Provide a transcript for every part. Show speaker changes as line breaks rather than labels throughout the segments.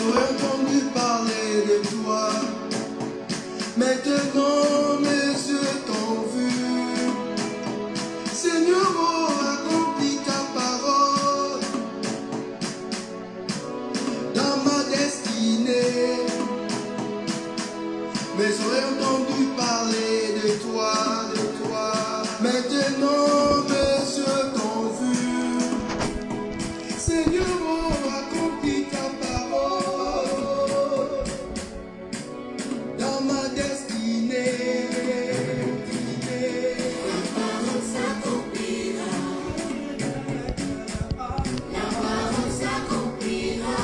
j'aurais entendu parler de toi. Maintenant mes yeux t'ont vu. Seigneur, oh, accomplis ta parole dans ma destinée. Mais j'aurais entendu parler de toi, de toi. Maintenant mes yeux t'ont vu. Seigneur, oh, accomplis ta parole dans ma destinée.
La parole s'accomplira. La parole s'accomplira.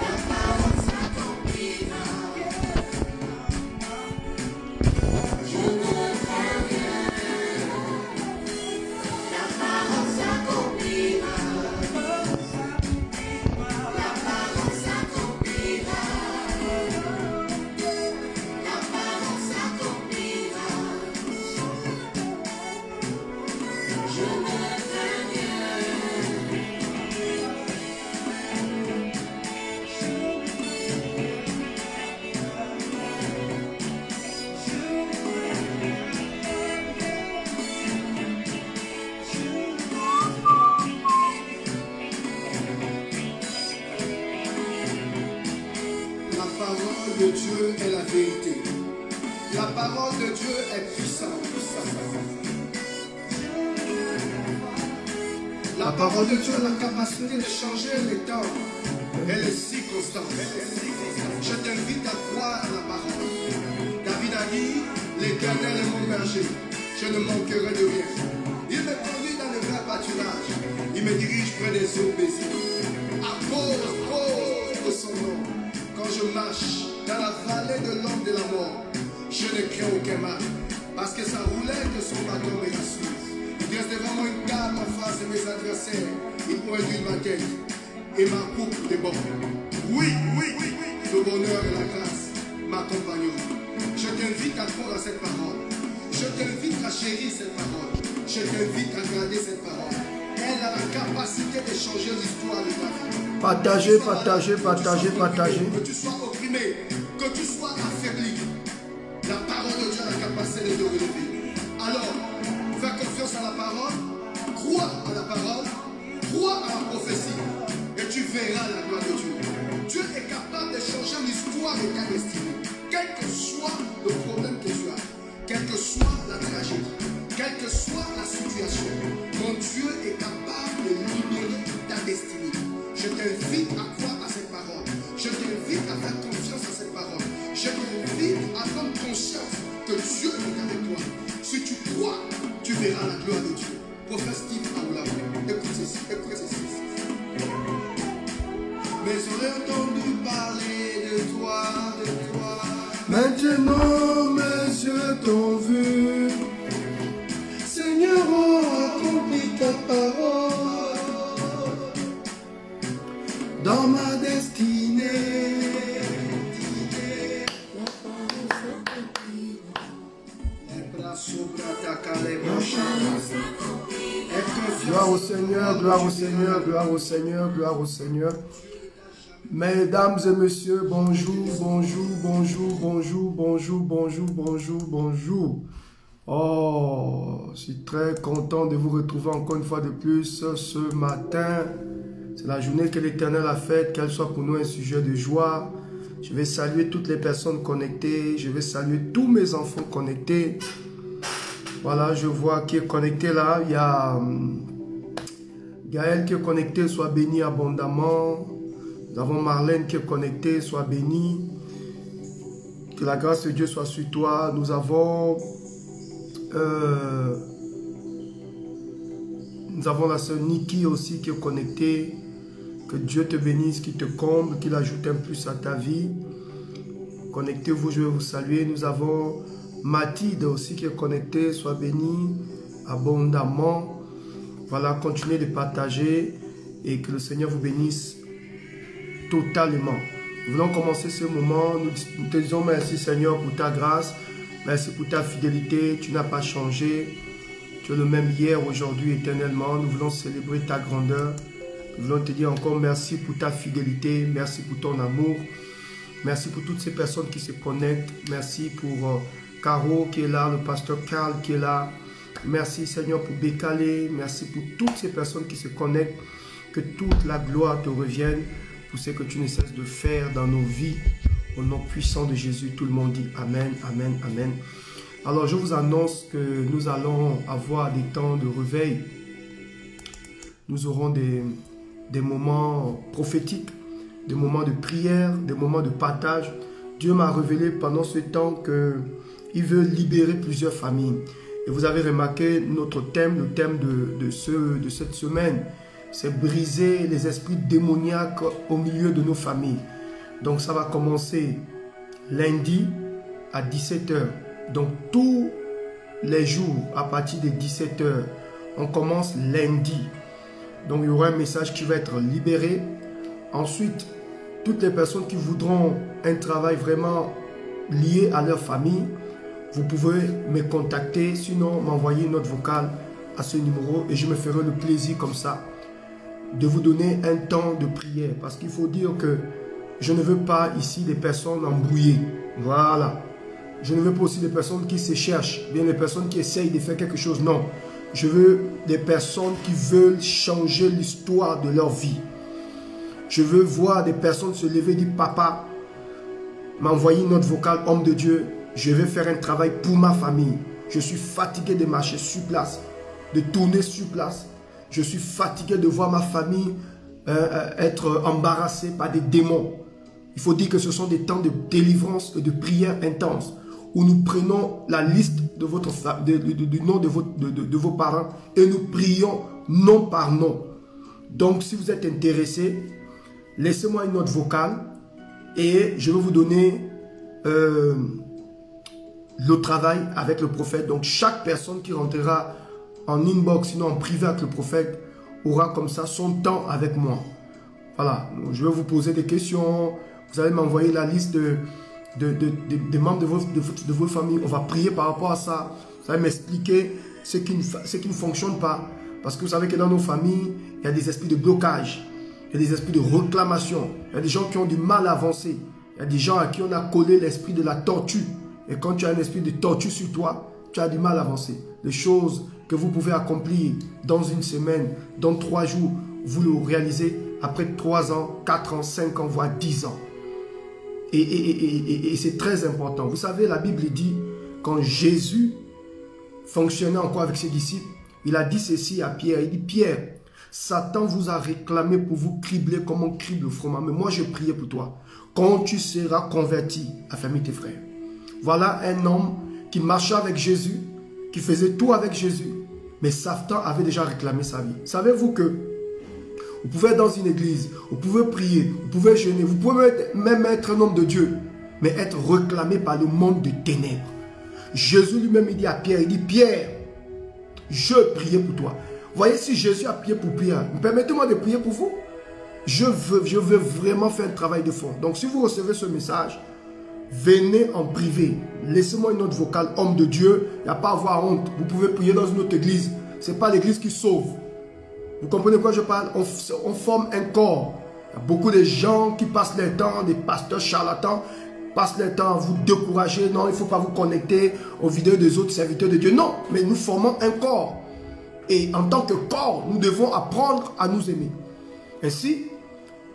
La parole s'accomplira. Je ne crains rien. La parole s'accomplira. La parole s'accomplira. La parole s'accomplira. Je ne crains rien.
La parole de Dieu est la vérité. La parole de Dieu est puissante. La parole de Dieu a la capacité de changer les temps et les circonstances. Je t'invite à croire à la parole. David a dit, l'Éternel est mon berger, je ne manquerai de rien. Il me conduit dans le vrai pâturage, il me dirige près des eaux paisibles. À cause de son nom, quand je marche dans la vallée de l'ombre de la mort, je ne crains aucun mal, parce que sa roulette de son bâton me rassure. Il dresse devant moi une garde en face de mes adversaires. Il pointe ma tête et ma coupe déborde. Oui, le bonheur et la grâce m'accompagneront. Je t'invite à croire à cette parole. Je t'invite à chérir cette parole. Je t'invite à garder cette parole. Elle a la capacité de changer l'histoire de ta vie.
Partagez, partagez, partagez, partagez.
Que tu sois opprimé, que tu sois affaibli, la parole de Dieu a la capacité de te relever. Alors, fais confiance à la parole, crois à la parole, crois à la prophétie, et tu verras la gloire de Dieu. Dieu est capable de changer l'histoire de ta destinée. Quel que soit le problème que tu as, quelle que soit la tragédie, quelle que soit la situation, mon Dieu est capable de libérer ta destinée. Je t'invite à croire à cette parole. Je t'invite à faire confiance à cette parole. Je t'invite à prendre conscience que Dieu est avec toi. Si tu crois, tu verras la gloire de Dieu. Prophète Steve Aoula, écoute ceci, écoute ceci. Mais j'aurais entendu parler de toi, de toi. Maintenant mes yeux t'ont vu. Seigneur, oh, accomplis ta parole dans ma destinée.
Gloire au Seigneur, gloire au Seigneur, gloire au Seigneur, gloire au Seigneur. Mesdames et messieurs, bonjour, bonjour, bonjour, bonjour, bonjour, bonjour, bonjour, bonjour. Oh, je suis très content de vous retrouver encore une fois de plus ce matin. C'est la journée que l'Éternel a faite, qu'elle soit pour nous un sujet de joie. Je vais saluer toutes les personnes connectées. Je vais saluer tous mes enfants connectés. Voilà, je vois qui est connecté là. Il y a Gaël qui est connecté, soit béni abondamment. Nous avons Marlène qui est connectée, soit bénie. Que la grâce de Dieu soit sur toi. Nous avons la sœur Niki aussi qui est connectée. Que Dieu te bénisse, qu'il te comble, qu'il ajoute un plus à ta vie. Connectez-vous, je vais vous saluer. Nous avons Mathilde aussi qui est connectée. Sois bénie abondamment. Voilà, continuez de partager et que le Seigneur vous bénisse totalement. Nous voulons commencer ce moment. Nous te disons merci Seigneur pour ta grâce. Merci pour ta fidélité. Tu n'as pas changé. Tu es le même hier, aujourd'hui, éternellement. Nous voulons célébrer ta grandeur. Nous voulons te dire encore merci pour ta fidélité, merci pour ton amour, merci pour toutes ces personnes qui se connectent, merci pour Caro qui est là, le pasteur Carl qui est là, merci Seigneur pour Bécalé, merci pour toutes ces personnes qui se connectent, que toute la gloire te revienne pour ce que tu ne cesses de faire dans nos vies. Au nom puissant de Jésus, tout le monde dit Amen, Amen, Amen. Alors je vous annonce que nous allons avoir des temps de réveil. Nous aurons des moments prophétiques, des moments de prière, des moments de partage. Dieu m'a révélé pendant ce temps qu'il veut libérer plusieurs familles. Et vous avez remarqué notre thème, le thème de cette semaine, c'est briser les esprits démoniaques au milieu de nos familles. Donc ça va commencer lundi à 17 h. Donc tous les jours à partir de 17 h, on commence lundi. Donc il y aura un message qui va être libéré. Ensuite, toutes les personnes qui voudront un travail vraiment lié à leur famille, vous pouvez me contacter, sinon m'envoyer une note vocale à ce numéro et je me ferai le plaisir comme ça de vous donner un temps de prière. Parce qu'il faut dire que je ne veux pas ici des personnes embrouillées. Voilà. Je ne veux pas aussi des personnes qui se cherchent, bien des personnes qui essayent de faire quelque chose. Non. Je veux des personnes qui veulent changer l'histoire de leur vie. Je veux voir des personnes se lever et dire, papa, m'envoyer une note vocale, homme de Dieu, je vais faire un travail pour ma famille. Je suis fatigué de marcher sur place, de tourner sur place. Je suis fatigué de voir ma famille être embarrassée par des démons. Il faut dire que ce sont des temps de délivrance et de prière intense où nous prenons la liste de votre, du nom de vos parents et nous prions nom par nom. Donc, si vous êtes intéressé, laissez-moi une note vocale et je vais vous donner le travail avec le prophète. Donc, chaque personne qui rentrera en inbox, sinon en privé avec le prophète, aura comme ça son temps avec moi. Voilà, je vais vous poser des questions. Vous allez m'envoyer la liste des membres de vos familles. On va prier par rapport à ça. Vous allez m'expliquer ce qui ne fonctionne pas. Parce que vous savez que dans nos familles, il y a des esprits de blocage. Il y a des esprits de réclamation. Il y a des gens qui ont du mal à avancer. Il y a des gens à qui on a collé l'esprit de la tortue. Et quand tu as un esprit de tortue sur toi, tu as du mal à avancer. Les choses que vous pouvez accomplir dans une semaine, dans 3 jours, vous le réalisez après 3 ans, 4 ans, 5 ans, voire 10 ans. Et c'est très important. Vous savez, la Bible dit, quand Jésus fonctionnait encore avec ses disciples, il a dit ceci à Pierre. Il dit, Pierre, Satan vous a réclamé pour vous cribler comme on crible le froment. Mais moi, je priais pour toi. Quand tu seras converti, affermis tes frères. Voilà un homme qui marchait avec Jésus, qui faisait tout avec Jésus. Mais Satan avait déjà réclamé sa vie. Savez-vous que vous pouvez être dans une église, vous pouvez prier, vous pouvez jeûner, vous pouvez même être un homme de Dieu, mais être réclamé par le monde de ténèbres. Jésus lui-même dit à Pierre, il dit, Pierre, je priais pour toi. Voyez, si Jésus a prié pour Pierre, permettez-moi de prier pour vous. Je veux vraiment faire un travail de fond. Donc si vous recevez ce message, venez en privé. Laissez-moi une note vocale, homme de Dieu. Il n'y a pas à avoir honte. Vous pouvez prier dans une autre église. Ce n'est pas l'église qui sauve. Vous comprenez de quoi je parle? On forme un corps. Il y a beaucoup de gens qui passent leur temps, des pasteurs charlatans, passent leur temps à vous décourager. Non, il ne faut pas vous connecter aux vidéos des autres serviteurs de Dieu. Non, mais nous formons un corps. Et en tant que corps, nous devons apprendre à nous aimer. Ainsi,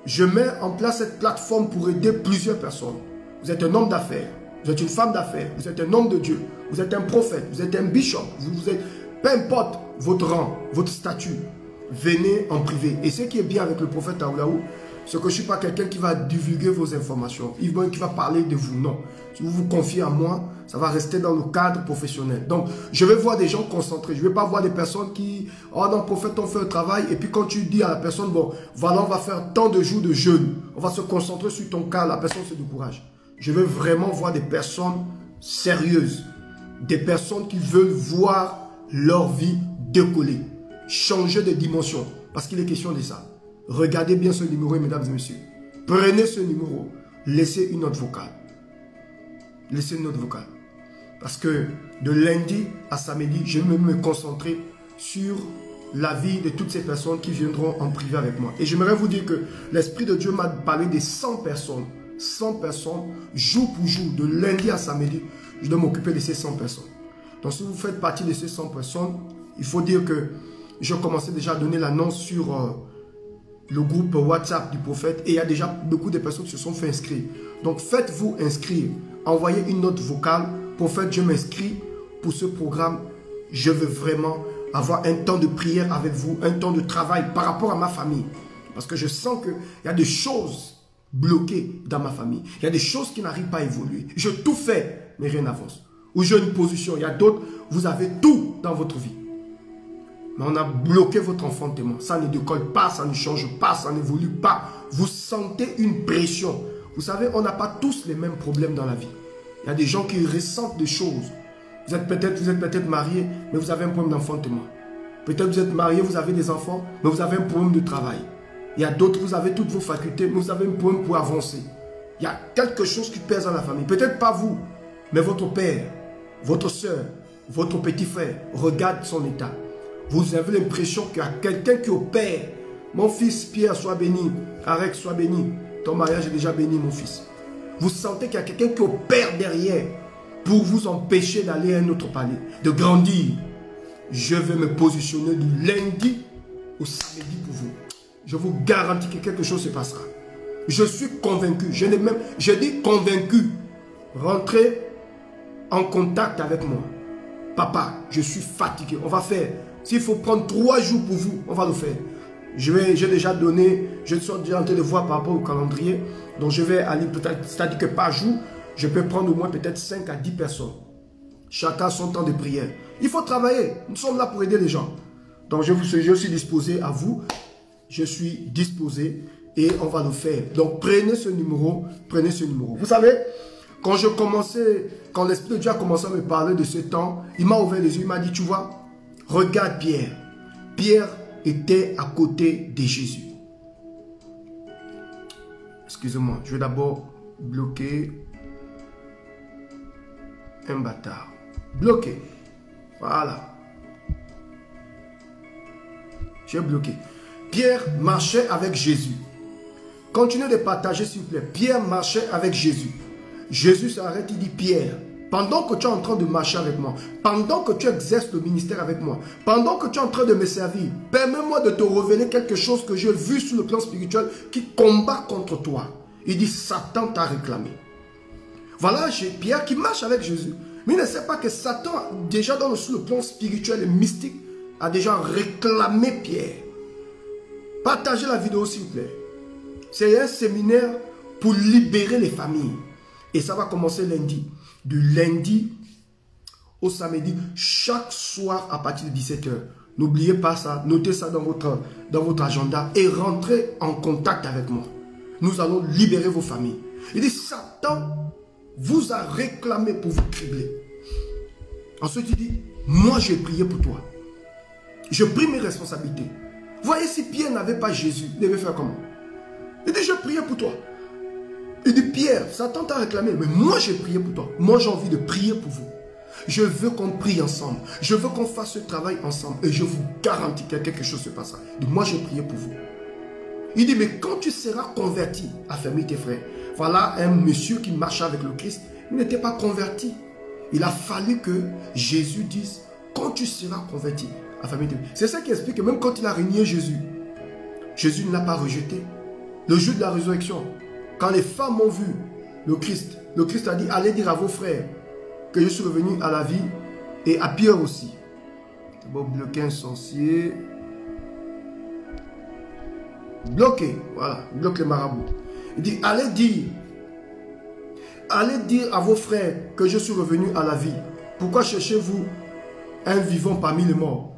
je mets en place cette plateforme pour aider plusieurs personnes. Vous êtes un homme d'affaires, vous êtes une femme d'affaires, vous êtes un homme de Dieu, vous êtes un prophète, vous êtes un bishop, vous êtes, peu importe votre rang, votre statut, venez en privé. Et ce qui est bien avec le prophète Aoulaou, c'est que je ne suis pas quelqu'un qui va divulguer vos informations, qui va parler de vous, non. Si vous vous confiez à moi, ça va rester dans le cadre professionnel. Donc, je vais voir des gens concentrés. Je ne vais pas voir des personnes qui, oh non, prophète, on fait un travail. Et puis quand tu dis à la personne, bon, voilà, on va faire tant de jours de jeûne. On va se concentrer sur ton cas, la personne se décourage. Je veux vraiment voir des personnes sérieuses. Des personnes qui veulent voir leur vie décoller. Changer de dimension. Parce qu'il est question de ça. Regardez bien ce numéro, mesdames et messieurs. Prenez ce numéro. Laissez une note vocale. Laissez une note vocale. Parce que de lundi à samedi, je vais me concentrer sur la vie de toutes ces personnes qui viendront en privé avec moi. Et j'aimerais vous dire que l'Esprit de Dieu m'a parlé des 100 personnes. 100 personnes, jour pour jour, de lundi à samedi, je dois m'occuper de ces 100 personnes. Donc si vous faites partie de ces 100 personnes, il faut dire que je commençais déjà à donner l'annonce sur le groupe WhatsApp du prophète et il y a déjà beaucoup de personnes qui se sont fait inscrire. Donc faites-vous inscrire, envoyez une note vocale, prophète, je m'inscris pour ce programme, je veux vraiment avoir un temps de prière avec vous, un temps de travail par rapport à ma famille. Parce que je sens qu'il y a des choses bloquées dans ma famille. Il y a des choses qui n'arrivent pas à évoluer. Je tout fais, mais rien n'avance. Ou j'ai une position, il y a d'autres, vous avez tout dans votre vie. Mais on a bloqué votre enfantement. Ça ne décolle pas, ça ne change pas, ça n'évolue pas. Vous sentez une pression. Vous savez, on n'a pas tous les mêmes problèmes dans la vie. Il y a des gens qui ressentent des choses. Vous êtes peut-être marié, mais vous avez un problème d'enfantement. Peut-être vous êtes marié, vous avez des enfants, mais vous avez un problème de travail. Il y a d'autres, vous avez toutes vos facultés, mais vous avez un problème pour avancer. Il y a quelque chose qui pèse dans la famille. Peut-être pas vous, mais votre père, votre soeur, votre petit frère, regarde son état. Vous avez l'impression qu'il y a quelqu'un qui opère. Mon fils Pierre, sois béni. Arek, sois béni. Ton mariage est déjà béni, mon fils. Vous sentez qu'il y a quelqu'un qui opère derrière pour vous empêcher d'aller à un autre palier, de grandir. Je vais me positionner du lundi au samedi pour vous. Je vous garantis que quelque chose se passera. Je suis convaincu. Je dis convaincu. Rentrez en contact avec moi. Papa, je suis fatigué. On va faire. S'il faut prendre 3 jours pour vous, on va le faire. J'ai déjà donné, je suis déjà en train de voir par rapport au calendrier. Donc je vais aller peut-être, c'est-à-dire que par jour, je peux prendre au moins peut-être 5 à 10 personnes. Chacun son temps de prière. Il faut travailler. Nous sommes là pour aider les gens. Donc je suis disposé à vous. Je suis disposé et on va le faire. Donc prenez ce numéro. Prenez ce numéro. Vous savez, quand l'Esprit de Dieu a commencé à me parler de ce temps, il m'a ouvert les yeux. Il m'a dit, tu vois, regarde Pierre. Pierre était à côté de Jésus. Excusez-moi, je vais d'abord bloquer un bâtard. Bloqué. Voilà. J'ai bloqué. Pierre marchait avec Jésus. Continuez de partager s'il vous plaît. Pierre marchait avec Jésus. Jésus s'arrête, il dit, Pierre, pendant que tu es en train de marcher avec moi, pendant que tu exerces le ministère avec moi, pendant que tu es en train de me servir, permets-moi de te révéler quelque chose que j'ai vu sur le plan spirituel qui combat contre toi. Il dit, Satan t'a réclamé. Voilà, j'ai Pierre qui marche avec Jésus. Mais il ne sait pas que Satan, déjà sur le plan spirituel et mystique, a déjà réclamé Pierre. Partagez la vidéo s'il vous plaît. C'est un séminaire pour libérer les familles. Et ça va commencer lundi. Du lundi au samedi, chaque soir à partir de 17 h. N'oubliez pas ça, notez ça dans votre agenda et rentrez en contact avec moi. Nous allons libérer vos familles. Il dit, Satan vous a réclamé pour vous cribler. Ensuite, il dit, moi j'ai prié pour toi. Je pris mes responsabilités. Voyez, si Pierre n'avait pas Jésus, il devait faire comment? Il dit, je priais pour toi. Il dit, Pierre, Satan t'a réclamé, mais moi j'ai prié pour toi. Moi j'ai envie de prier pour vous. Je veux qu'on prie ensemble. Je veux qu'on fasse ce travail ensemble. Et je vous garantis que quelque chose se passera. Il dit, moi j'ai prié pour vous. Il dit, mais quand tu seras converti, affermis tes frères. Voilà un monsieur qui marchait avec le Christ. Il n'était pas converti. Il a fallu que Jésus dise, quand tu seras converti, affermis tes frères. C'est ça qui explique que même quand il a régné Jésus, Jésus ne l'a pas rejeté. Le jour de la résurrection, quand les femmes ont vu le Christ a dit, allez dire à vos frères que je suis revenu à la vie et à Pierre aussi. D'abord bloquer un sorcier. Bloquer, voilà, bloque les marabouts. Il dit, allez dire à vos frères que je suis revenu à la vie. Pourquoi cherchez-vous un vivant parmi les morts?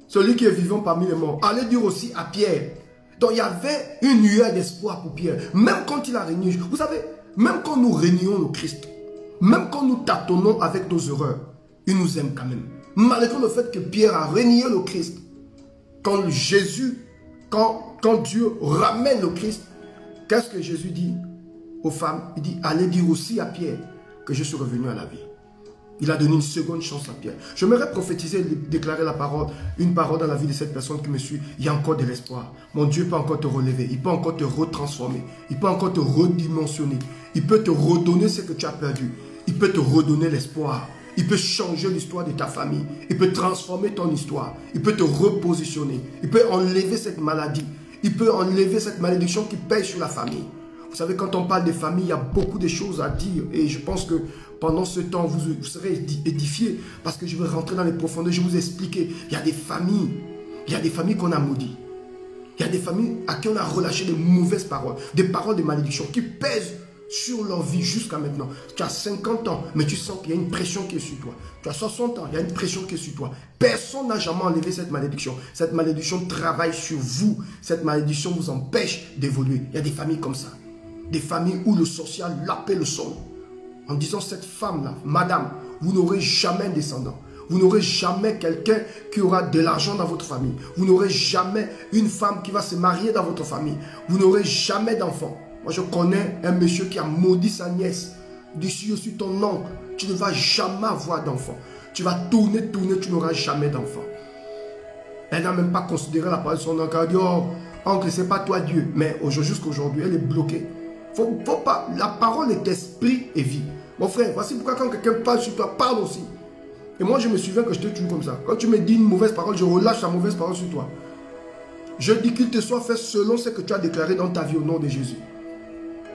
Celui qui est vivant parmi les morts. Allez dire aussi à Pierre. Donc il y avait une lueur d'espoir pour Pierre. Même quand il a régné. Vous savez, même quand nous régnons le Christ, même quand nous tâtonnons avec nos erreurs, il nous aime quand même. Malgré le fait que Pierre a régné le Christ, quand Dieu ramène le Christ, qu'est-ce que Jésus dit aux femmes? Il dit, allez dire aussi à Pierre que je suis revenu à la vie. Il a donné une seconde chance à Pierre. J'aimerais prophétiser et déclarer la parole, une parole dans la vie de cette personne qui me suit. Il y a encore de l'espoir. Mon Dieu peut encore te relever. Il peut encore te retransformer. Il peut encore te redimensionner. Il peut te redonner ce que tu as perdu. Il peut te redonner l'espoir. Il peut changer l'histoire de ta famille. Il peut transformer ton histoire. Il peut te repositionner. Il peut enlever cette maladie. Il peut enlever cette malédiction qui pèse sur la famille. Vous savez, quand on parle des familles, il y a beaucoup de choses à dire. Et je pense que pendant ce temps, vous serez édifiés. Parce que je vais rentrer dans les profondeurs. Je vais vous expliquer. Il y a des familles. Il y a des familles qu'on a maudites. Il y a des familles à qui on a relâché de mauvaises paroles. Des paroles de malédiction qui pèsent sur leur vie jusqu'à maintenant. Tu as 50 ans, mais tu sens qu'il y a une pression qui est sur toi. Tu as 60 ans, il y a une pression qui est sur toi. Personne n'a jamais enlevé cette malédiction. Cette malédiction travaille sur vous. Cette malédiction vous empêche d'évoluer. Il y a des familles comme ça. Des familles où le social l'appelle le son. En disant cette femme-là, madame, vous n'aurez jamais un descendant. Vous n'aurez jamais quelqu'un qui aura de l'argent dans votre famille. Vous n'aurez jamais une femme qui va se marier dans votre famille. Vous n'aurez jamais d'enfant. Moi, je connais un monsieur qui a maudit sa nièce. D'ici, je suis ton oncle. Tu ne vas jamais avoir d'enfant. Tu vas tourner, tu n'auras jamais d'enfant. Elle n'a même pas considéré la parole de son oncle. Elle a dit, oh, oncle, ce n'est pas toi Dieu. Mais jusqu'aujourd'hui, elle est bloquée. Faut pas. La parole est esprit et vie. Mon frère, voici pourquoi quand quelqu'un parle sur toi, parle aussi. Et moi, je me souviens que je te tue comme ça. Quand tu me dis une mauvaise parole, je relâche la mauvaise parole sur toi. Je dis qu'il te soit fait selon ce que tu as déclaré dans ta vie au nom de Jésus.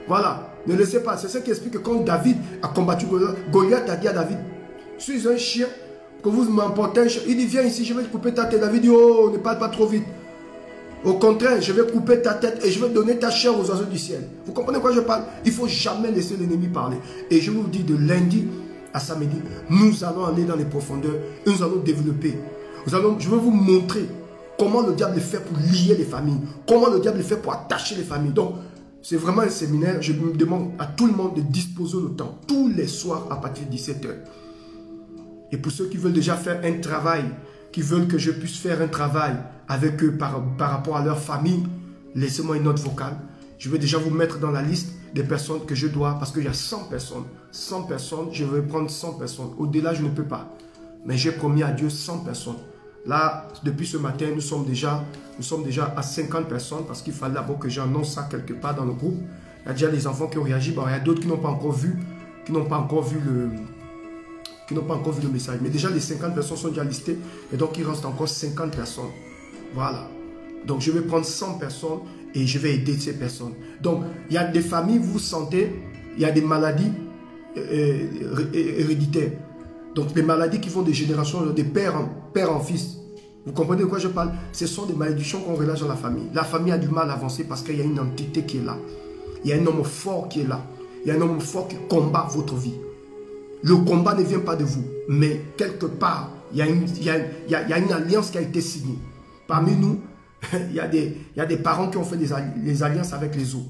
Voilà. Ne laissez pas. C'est ce qui explique que quand David a combattu Goliath, Goliath a dit à David, suis un chien, que vous m'emportez un chien. Il dit, viens ici, je vais te couper ta tête. David dit, oh, ne parle pas trop vite. Au contraire, je vais couper ta tête et je vais donner ta chair aux oiseaux du ciel. Vous comprenez quoi je parle? Il ne faut jamais laisser l'ennemi parler. Et je vous dis, de lundi à samedi, nous allons aller dans les profondeurs et nous allons développer. Je vais vous montrer comment le diable fait pour lier les familles. Comment le diable fait pour attacher les familles. Donc, c'est vraiment un séminaire. Je me demande à tout le monde de disposer le temps. Tous les soirs à partir de 17 h. Et pour ceux qui veulent déjà faire un travail, qui veulent que je puisse faire un travail avec eux par rapport à leur famille, laissez-moi une note vocale. Je vais déjà vous mettre dans la liste des personnes que je dois, parce qu'il y a 100 personnes. 100 personnes, je vais prendre 100 personnes. Au-delà, je ne peux pas. Mais j'ai promis à Dieu 100 personnes. Là, depuis ce matin, nous sommes déjà à 50 personnes, parce qu'il fallait d'abord que j'annonce ça quelque part dans le groupe. Il y a déjà des enfants qui ont réagi. Bon, il y a d'autres qui n'ont pas encore vu, le message. Mais déjà, les 50 personnes sont déjà listées. Et donc, il reste encore 50 personnes. Voilà. Donc, je vais prendre 100 personnes et je vais aider ces personnes. Donc, il y a des familles, vous sentez, il y a des maladies héréditaires. Donc, des maladies qui vont des générations, de père en fils. Vous comprenez de quoi je parle? Ce sont des malédictions qu'on relâche dans la famille. La famille a du mal à avancer parce qu'il y a une entité qui est là. Il y a un homme fort qui est là. Il y a un homme fort qui combat votre vie. Le combat ne vient pas de vous, mais quelque part, il y a une alliance qui a été signée. Parmi nous, il y a des parents qui ont fait les alliances avec les eaux.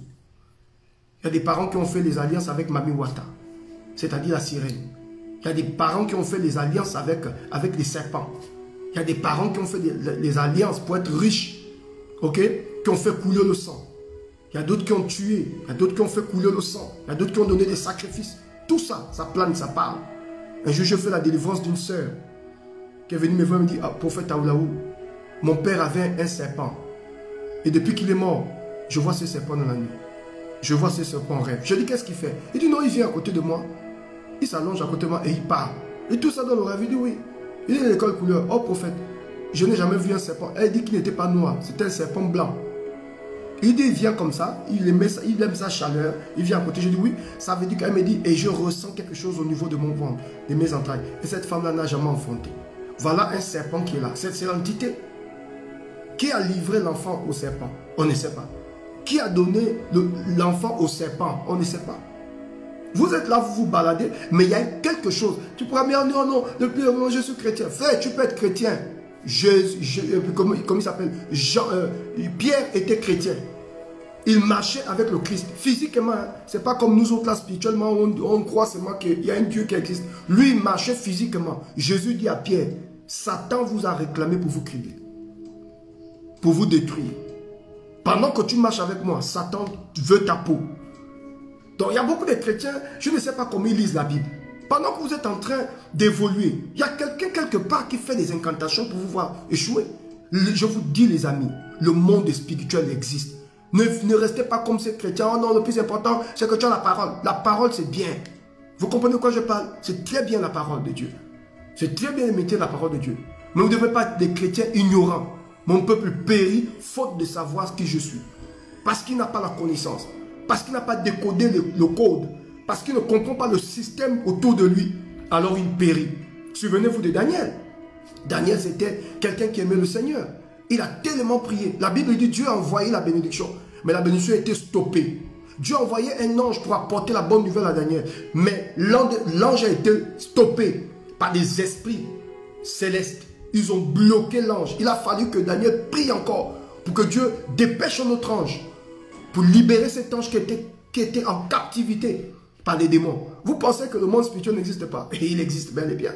Il y a des parents qui ont fait les alliances avec Mami Wata, c'est-à-dire la sirène. Il y a des parents qui ont fait les alliances avec les serpents. Il y a des parents qui ont fait les alliances pour être riches, ok, qui ont fait couler le sang. Il y a d'autres qui ont tué, il y a d'autres qui ont fait couler le sang, il y a d'autres qui ont donné des sacrifices. Tout ça, ça plane, ça parle. Un jour, je fais la délivrance d'une sœur qui est venue me voir et me dit, ah, prophète Aoulaou, mon père avait un serpent. Et depuis qu'il est mort, je vois ce serpent dans la nuit. Je vois ce serpent en rêve. Je dis, qu'est-ce qu'il fait? Il dit, non, il vient à côté de moi. Il s'allonge à côté de moi et il parle. Et tout ça dans le rêve, il dit, oui. Il est à l'école couleur. Oh, prophète, je n'ai jamais vu un serpent. Elle dit qu'il n'était pas noir, c'était un serpent blanc. Il dit, il vient comme ça, il aime sa chaleur, il vient à côté. Je dis, oui, ça veut dire qu'elle me dit, et je ressens quelque chose au niveau de mon ventre, de mes entrailles. Et cette femme-là n'a jamais enfanté. Voilà un serpent qui est là. C'est l'entité. Qui a livré l'enfant au serpent? On ne sait pas. Qui a donné l'enfant au serpent? On ne sait pas. Vous êtes là, vous vous baladez, mais il y a quelque chose. Tu pourras me dire, non, non, depuis le moment je suis chrétien. Frère, tu peux être chrétien. Comment il s'appelle? Pierre était chrétien. Il marchait avec le Christ. Physiquement, hein, ce n'est pas comme nous autres là, spirituellement, on croit seulement qu'il y a un Dieu qui existe. Lui, il marchait physiquement. Jésus dit à Pierre, Satan vous a réclamé pour vous crier, pour vous détruire. Pendant que tu marches avec moi, Satan veut ta peau. Donc il y a beaucoup de chrétiens, je ne sais pas comment ils lisent la Bible. Pendant que vous êtes en train d'évoluer, il y a quelqu'un quelque part qui fait des incantations pour vous voir échouer. Je vous dis les amis, le monde spirituel existe. Ne restez pas comme ces chrétiens. Oh non, le plus important, c'est que tu as la parole. La parole, c'est bien. Vous comprenez de quoi je parle? C'est très bien la parole de Dieu. C'est très bien imiter la parole de Dieu. Mais vous ne devez pas être des chrétiens ignorants. Mon peuple périt faute de savoir qui je suis. Parce qu'il n'a pas la connaissance. Parce qu'il n'a pas décodé le code. Parce qu'il ne comprend pas le système autour de lui. Alors il périt. Souvenez-vous de Daniel. Daniel, c'était quelqu'un qui aimait le Seigneur. Il a tellement prié. La Bible dit Dieu a envoyé la bénédiction. Mais la bénédiction a été stoppée. Dieu a envoyé un ange pour apporter la bonne nouvelle à Daniel. Mais l'ange a été stoppé par des esprits célestes. Ils ont bloqué l'ange. Il a fallu que Daniel prie encore pour que Dieu dépêche un autre ange pour libérer cet ange qui était en captivité par les démons. Vous pensez que le monde spirituel n'existe pas? Et il existe bel et bien.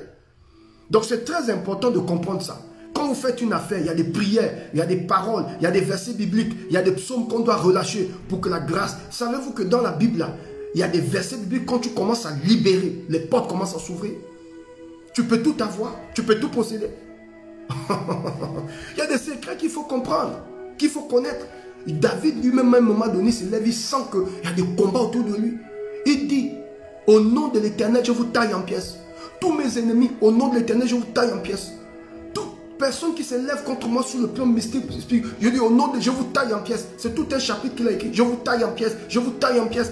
Donc c'est très important de comprendre ça. Quand vous faites une affaire, il y a des prières, il y a des paroles, il y a des versets bibliques, il y a des psaumes qu'on doit relâcher pour que la grâce... Savez-vous que dans la Bible, là, il y a des versets bibliques, quand tu commences à libérer, les portes commencent à s'ouvrir. Tu peux tout avoir, tu peux tout posséder. Il y a des secrets qu'il faut comprendre, qu'il faut connaître. David lui-même, à un moment donné, se lève, il sent qu'il y a des combats autour de lui. Il dit, au nom de l'Éternel, je vous taille en pièces. Tous mes ennemis, au nom de l'Éternel, je vous taille en pièces. Personne qui se lève contre moi sur le plan mystique, je dis au nom de je vous taille en pièces. C'est tout un chapitre qu'il a écrit. Je vous taille en pièces, je vous taille en pièces.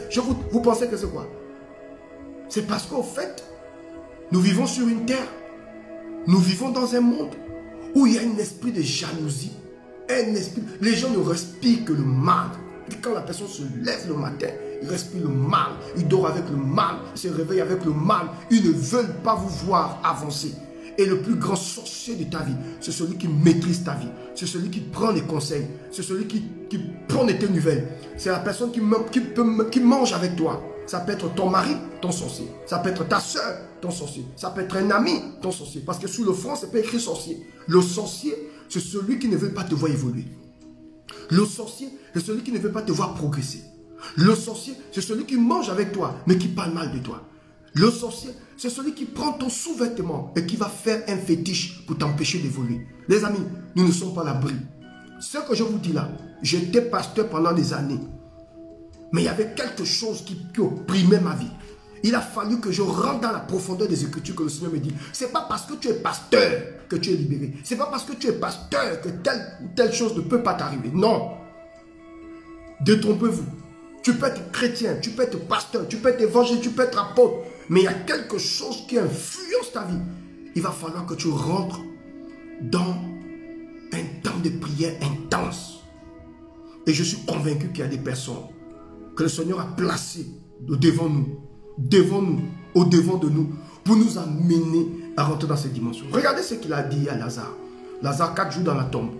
Vous pensez que c'est quoi? C'est parce qu'au fait, nous vivons sur une terre. Nous vivons dans un monde où il y a un esprit de jalousie. Un esprit. Les gens ne respirent que le mal. Et quand la personne se lève le matin, il respire le mal. Il dort avec le mal. Il se réveille avec le mal. Ils ne veulent pas vous voir avancer. Et le plus grand sorcier de ta vie, c'est celui qui maîtrise ta vie. C'est celui qui prend les conseils. C'est celui qui prend tes nouvelles. C'est la personne qui mange avec toi. Ça peut être ton mari, ton sorcier. Ça peut être ta soeur, ton sorcier. Ça peut être un ami, ton sorcier. Parce que sous le front, c'est pas écrit sorcier. Le sorcier, c'est celui qui ne veut pas te voir évoluer. Le sorcier, c'est celui qui ne veut pas te voir progresser. Le sorcier, c'est celui qui mange avec toi, mais qui parle mal de toi. Le sorcier, c'est celui qui prend ton sous-vêtement et qui va faire un fétiche pour t'empêcher d'évoluer. Les amis, nous ne sommes pas à l'abri. Ce que je vous dis là, j'étais pasteur pendant des années. Mais il y avait quelque chose qui opprimait ma vie. Il a fallu que je rentre dans la profondeur des Écritures que le Seigneur me dit. Ce n'est pas parce que tu es pasteur que tu es libéré. Ce n'est pas parce que tu es pasteur que telle ou telle chose ne peut pas t'arriver. Non. Détrompez-vous. Tu peux être chrétien, tu peux être pasteur, tu peux être évangéliste, tu peux être apôtre. Mais il y a quelque chose qui influence ta vie. Il va falloir que tu rentres dans un temps de prière intense. Et je suis convaincu qu'il y a des personnes que le Seigneur a placées devant nous, au-devant de nous, pour nous amener à rentrer dans cette dimension. Regardez ce qu'il a dit à Lazare. Lazare, 4 jours dans la tombe.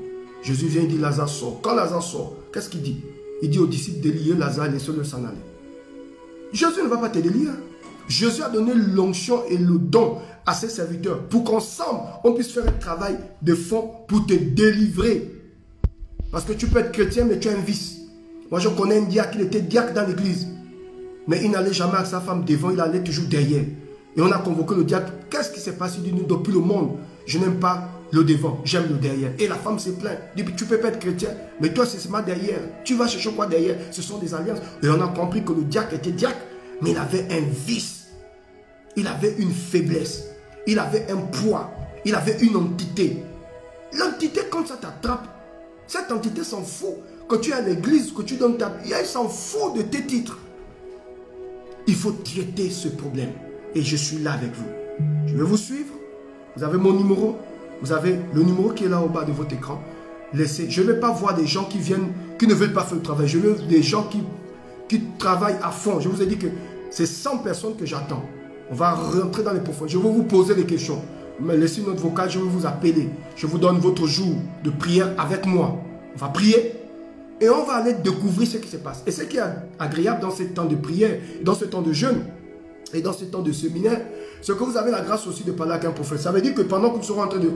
Jésus vient et dit, Lazare sort. Quand Lazare sort, qu'est-ce qu'il dit? Il dit aux disciples de lier Lazare et laissez-le s'en aller. Jésus ne va pas te délire. Jésus a donné l'onction et le don à ses serviteurs pour qu'ensemble, on puisse faire un travail de fond pour te délivrer. Parce que tu peux être chrétien, mais tu as un vice. Moi, je connais un diacre, il était diacre dans l'église. Mais il n'allait jamais avec sa femme devant, il allait toujours derrière. Et on a convoqué le diacre. Qu'est-ce qui s'est passé? Il dit, depuis le monde, je n'aime pas le devant, j'aime le derrière. Et la femme s'est plainte. Il dit, tu peux pas être chrétien, mais toi, c'est seulement derrière. Tu vas chercher quoi derrière? Ce sont des alliances. Et on a compris que le diacre était diacre, mais il avait un vice. Il avait une faiblesse. Il avait un poids. Il avait une entité. L'entité, quand ça t'attrape, cette entité s'en fout. Que tu es à l'église, que tu donnes ta... Elle s'en fout de tes titres. Il faut traiter ce problème. Et je suis là avec vous. Je vais vous suivre. Vous avez mon numéro. Vous avez le numéro qui est là au bas de votre écran. Laissez. Je ne vais pas voir des gens qui viennent, qui ne veulent pas faire le travail. Je veux des gens qui travaillent à fond. Je vous ai dit que c'est 100 personnes que j'attends. On va rentrer dans les profondeurs. Je vais vous poser des questions. Mais laissez notre vocal, je vais vous appeler. Je vous donne votre jour de prière avec moi. On va prier et on va aller découvrir ce qui se passe. Et ce qui est agréable dans ce temps de prière, dans ce temps de jeûne et dans ce temps de séminaire, c'est que vous avez la grâce aussi de parler avec un prophète. Ça veut dire que pendant que nous serons en train de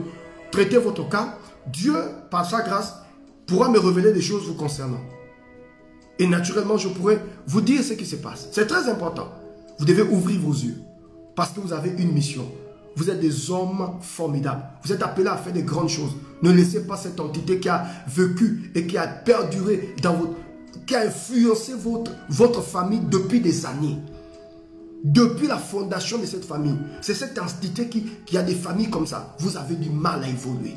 traiter votre cas, Dieu, par sa grâce, pourra me révéler des choses vous concernant. Et naturellement, je pourrai vous dire ce qui se passe. C'est très important. Vous devez ouvrir vos yeux. Parce que vous avez une mission. Vous êtes des hommes formidables. Vous êtes appelés à faire des grandes choses. Ne laissez pas cette entité qui a vécu et qui a perduré dans votre... qui a influencé votre famille depuis des années. Depuis la fondation de cette famille. C'est cette entité qui a des familles comme ça. Vous avez du mal à évoluer.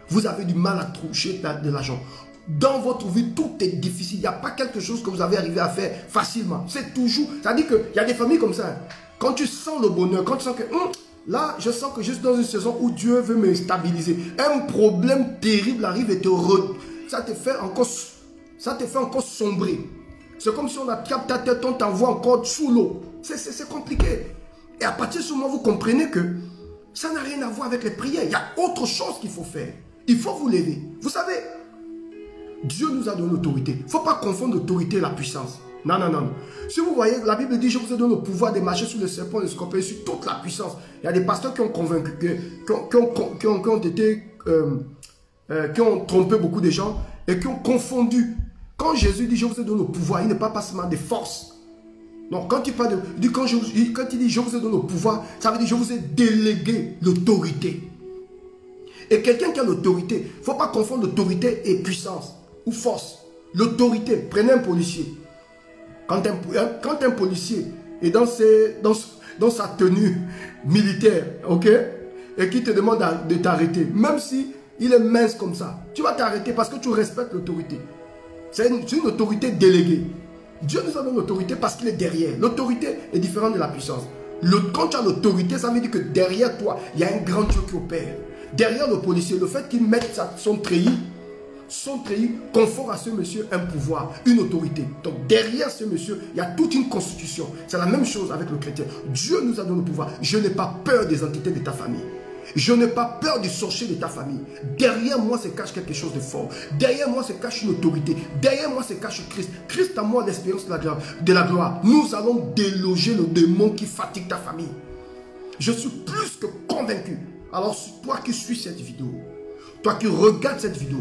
Vous avez du mal à toucher de l'argent. Dans votre vie, tout est difficile. Il n'y a pas quelque chose que vous avez arrivé à faire facilement. C'est toujours... C'est-à-dire qu'il y a des familles comme ça. Quand tu sens le bonheur, quand tu sens que... là, je sens que je suis dans une saison où Dieu veut me stabiliser. Un problème terrible arrive et ça te fait encore sombrer. C'est comme si on attrape ta tête, on t'envoie encore sous l'eau. C'est compliqué. Et à partir de ce moment, vous comprenez que ça n'a rien à voir avec les prières. Il y a autre chose qu'il faut faire. Il faut vous lever. Vous savez, Dieu nous a donné l'autorité. Il ne faut pas confondre l'autorité et la puissance. Non, non, non. Si vous voyez, la Bible dit, je vous ai donné le pouvoir de marcher sur le serpent et le scorpion, sur toute la puissance. Il y a des pasteurs qui ont convaincu, qui ont trompé beaucoup de gens et qui ont confondu. Quand Jésus dit, je vous ai donné le pouvoir, il ne parle pas seulement des forces. Non, quand il parle de... Quand il dit, je vous ai donné le pouvoir, ça veut dire, je vous ai délégué l'autorité. Et quelqu'un qui a l'autorité, il ne faut pas confondre l'autorité et puissance ou force. L'autorité, prenez un policier. Quand un policier est dans sa tenue militaire, ok, et qui te demande de t'arrêter, même si il est mince comme ça, tu vas t'arrêter parce que tu respectes l'autorité. C'est une autorité déléguée. Dieu nous a donné l'autorité parce qu'il est derrière. L'autorité est différente de la puissance. Quand tu as l'autorité, ça veut dire que derrière toi, il y a un grand Dieu qui opère. Derrière le policier, le fait qu'il mette son treillis confère à ce monsieur un pouvoir, une autorité. Donc derrière ce monsieur, il y a toute une constitution. C'est la même chose avec le chrétien. Dieu nous a donné le pouvoir. Je n'ai pas peur des entités de ta famille. Je n'ai pas peur du sorcier de ta famille. Derrière moi se cache quelque chose de fort. Derrière moi se cache une autorité. Derrière moi se cache Christ. Christ a moi l'expérience de la gloire. Nous allons déloger le démon qui fatigue ta famille. Je suis plus que convaincu. Alors toi qui suis cette vidéo, toi qui regardes cette vidéo,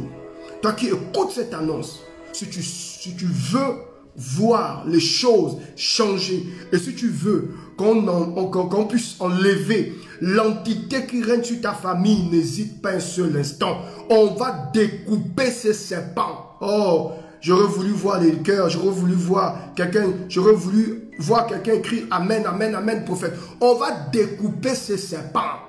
toi qui écoutes cette annonce, si tu veux voir les choses changer et si tu veux qu'on puisse enlever l'entité qui règne sur ta famille, n'hésite pas un seul instant. On va découper ces serpents. Oh, j'aurais voulu voir les cœurs, j'aurais voulu voir quelqu'un écrire Amen, Amen, Amen, prophète. On va découper ces serpents.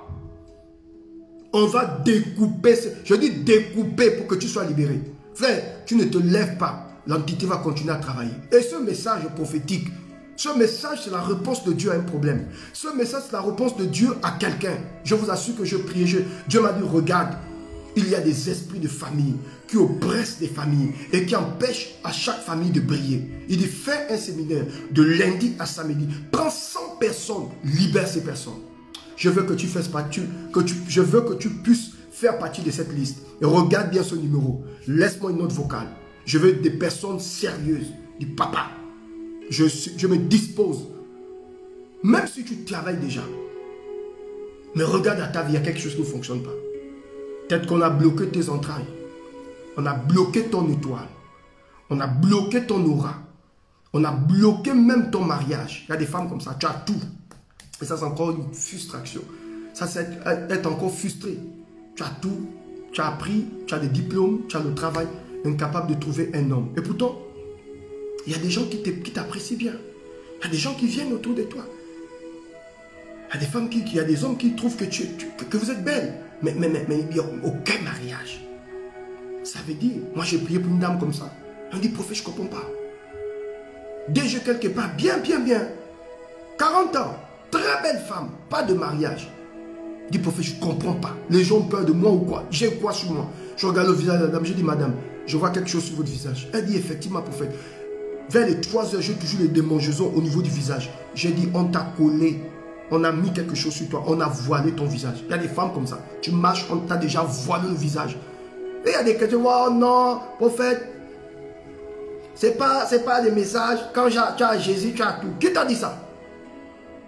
On va découper, je dis découper pour que tu sois libéré. Frère, tu ne te lèves pas. L'entité va continuer à travailler. Et ce message prophétique, ce message c'est la réponse de Dieu à un problème. Ce message c'est la réponse de Dieu à quelqu'un. Je vous assure que je prie. Dieu m'a dit, regarde, il y a des esprits de famille qui oppressent les familles et qui empêchent à chaque famille de briller. Il dit, fais un séminaire de lundi à samedi. Prends 100 personnes, libère ces personnes. Je veux que tu fasses partie, je veux que tu puisses faire partie de cette liste. Et regarde bien ce numéro. Laisse-moi une note vocale. Je veux des personnes sérieuses. Du papa. Je me dispose. Même si tu travailles déjà. Mais regarde à ta vie, il y a quelque chose qui ne fonctionne pas. Peut-être qu'on a bloqué tes entrailles. On a bloqué ton étoile. On a bloqué ton aura. On a bloqué même ton mariage. Il y a des femmes comme ça. Tu as tout. Et ça, c'est encore une frustration. Ça, c'est être encore frustré. Tu as tout, tu as appris, tu as des diplômes, tu as le travail, incapable de trouver un homme. Et pourtant, il y a des gens qui t'apprécient bien. Il y a des gens qui viennent autour de toi. Il y a des femmes il y a des hommes qui trouvent que vous êtes belle. Mais il n'y a aucun mariage. Ça veut dire, moi j'ai prié pour une dame comme ça. Elle me dit, prophète, je ne comprends pas. Déjà quelque part, bien. 40 ans. Très belle femme, pas de mariage. Dit prophète, je ne comprends pas. Les gens ont peur de moi ou quoi? J'ai quoi sur moi? Je regarde le visage de la dame, je dis madame, je vois quelque chose sur votre visage. Elle dit effectivement prophète. Vers les 3 heures, j'ai toujours les démangeaisons au niveau du visage. J'ai dit on t'a collé, on a mis quelque chose sur toi, on a voilé ton visage. Il y a des femmes comme ça. Tu marches, on t'a déjà voilé le visage. Et il y a des questions, oh non, prophète, c'est pas des messages. Quand tu as Jésus, tu as tout. Qui t'a dit ça?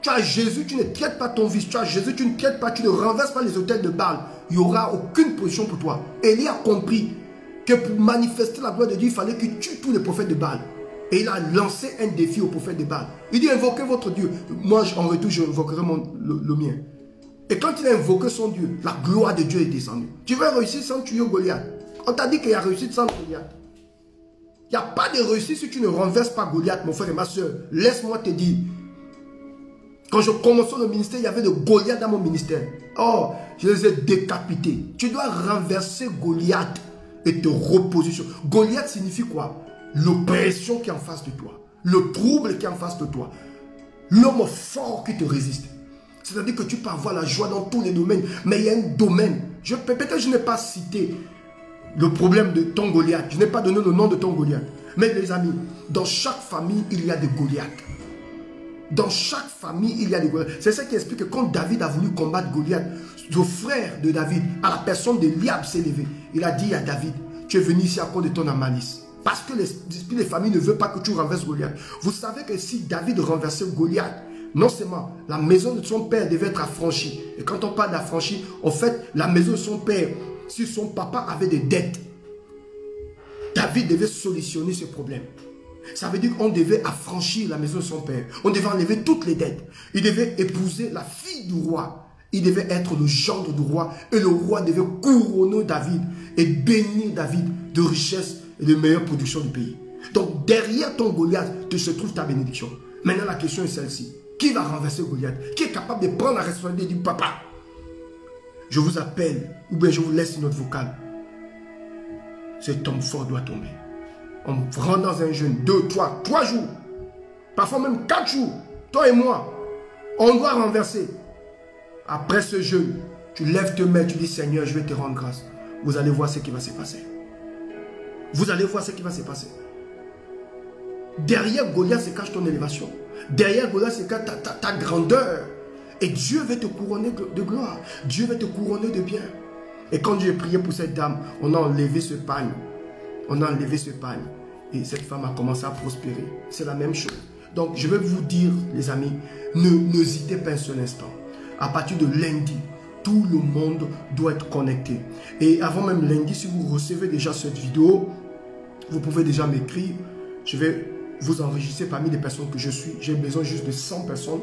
Tu as Jésus, tu ne traites pas ton vice. Tu as Jésus, tu ne traites pas, tu ne renverses pas les autels de Baal. Il n'y aura aucune position pour toi. Élie a compris que pour manifester la gloire de Dieu, il fallait qu'il tue tous les prophètes de Baal. Et il a lancé un défi au prophète de Baal. Il dit, invoquez votre Dieu. Moi, en retour, je invoquerai le mien. Et quand il a invoqué son Dieu, la gloire de Dieu est descendue. Tu veux réussir sans tuer Goliath. On t'a dit qu'il y a réussite sans Goliath. Il n'y a pas de réussite si tu ne renverses pas Goliath, mon frère et ma soeur. Laisse-moi te dire. Quand je commençais le ministère, il y avait de Goliath dans mon ministère. Oh, je les ai décapités. Tu dois renverser Goliath et te reposer sur. Goliath signifie quoi? L'oppression qui est en face de toi. Le trouble qui est en face de toi. L'homme fort qui te résiste. C'est-à-dire que tu peux avoir la joie dans tous les domaines. Mais il y a un domaine. Peut-être je n'ai pas cité le problème de ton Goliath. Je n'ai pas donné le nom de ton Goliath. Mais les amis, dans chaque famille, il y a des Goliaths. Dans chaque famille, il y a des Goliaths. C'est ça qui explique que quand David a voulu combattre Goliath, le frère de David, à la personne de Liab, s'est levé. Il a dit à David, tu es venu ici à cause de ton malice. Parce que l'esprit des familles ne veut pas que tu renverses Goliath. Vous savez que si David renversait Goliath, non seulement la maison de son père devait être affranchie. Et quand on parle d'affranchie, en fait, la maison de son père, si son papa avait des dettes, David devait solutionner ce problème. Ça veut dire qu'on devait affranchir la maison de son père. On devait enlever toutes les dettes. Il devait épouser la fille du roi. Il devait être le gendre du roi. Et le roi devait couronner David et bénir David de richesses et de meilleures productions du pays. Donc derrière ton Goliath se trouve ta bénédiction. Maintenant la question est celle-ci. Qui va renverser Goliath? Qui est capable de prendre la responsabilité du papa? Je vous appelle, ou bien je vous laisse une note vocale. Cet homme fort doit tomber. On rentre dans un jeûne, 2, 3 jours. Parfois même 4 jours. Toi et moi, on doit renverser. Après ce jeûne, tu lèves tes mains, tu dis Seigneur, je vais te rendre grâce. Vous allez voir ce qui va se passer. Vous allez voir ce qui va se passer. Derrière Goliath se cache ton élévation. Derrière Goliath se cache ta grandeur. Et Dieu veut te couronner de gloire. Dieu veut te couronner de bien. Et quand Dieu prié pour cette dame, on a enlevé ce pagne. On a enlevé ce pagne. Et cette femme a commencé à prospérer. C'est la même chose. Donc je vais vous dire, les amis, n'hésitez pas un seul instant. À partir de lundi, tout le monde doit être connecté. Et avant même lundi, si vous recevez déjà cette vidéo, vous pouvez déjà m'écrire. Je vais vous enregistrer parmi les personnes que je suis. J'ai besoin juste de 100 personnes.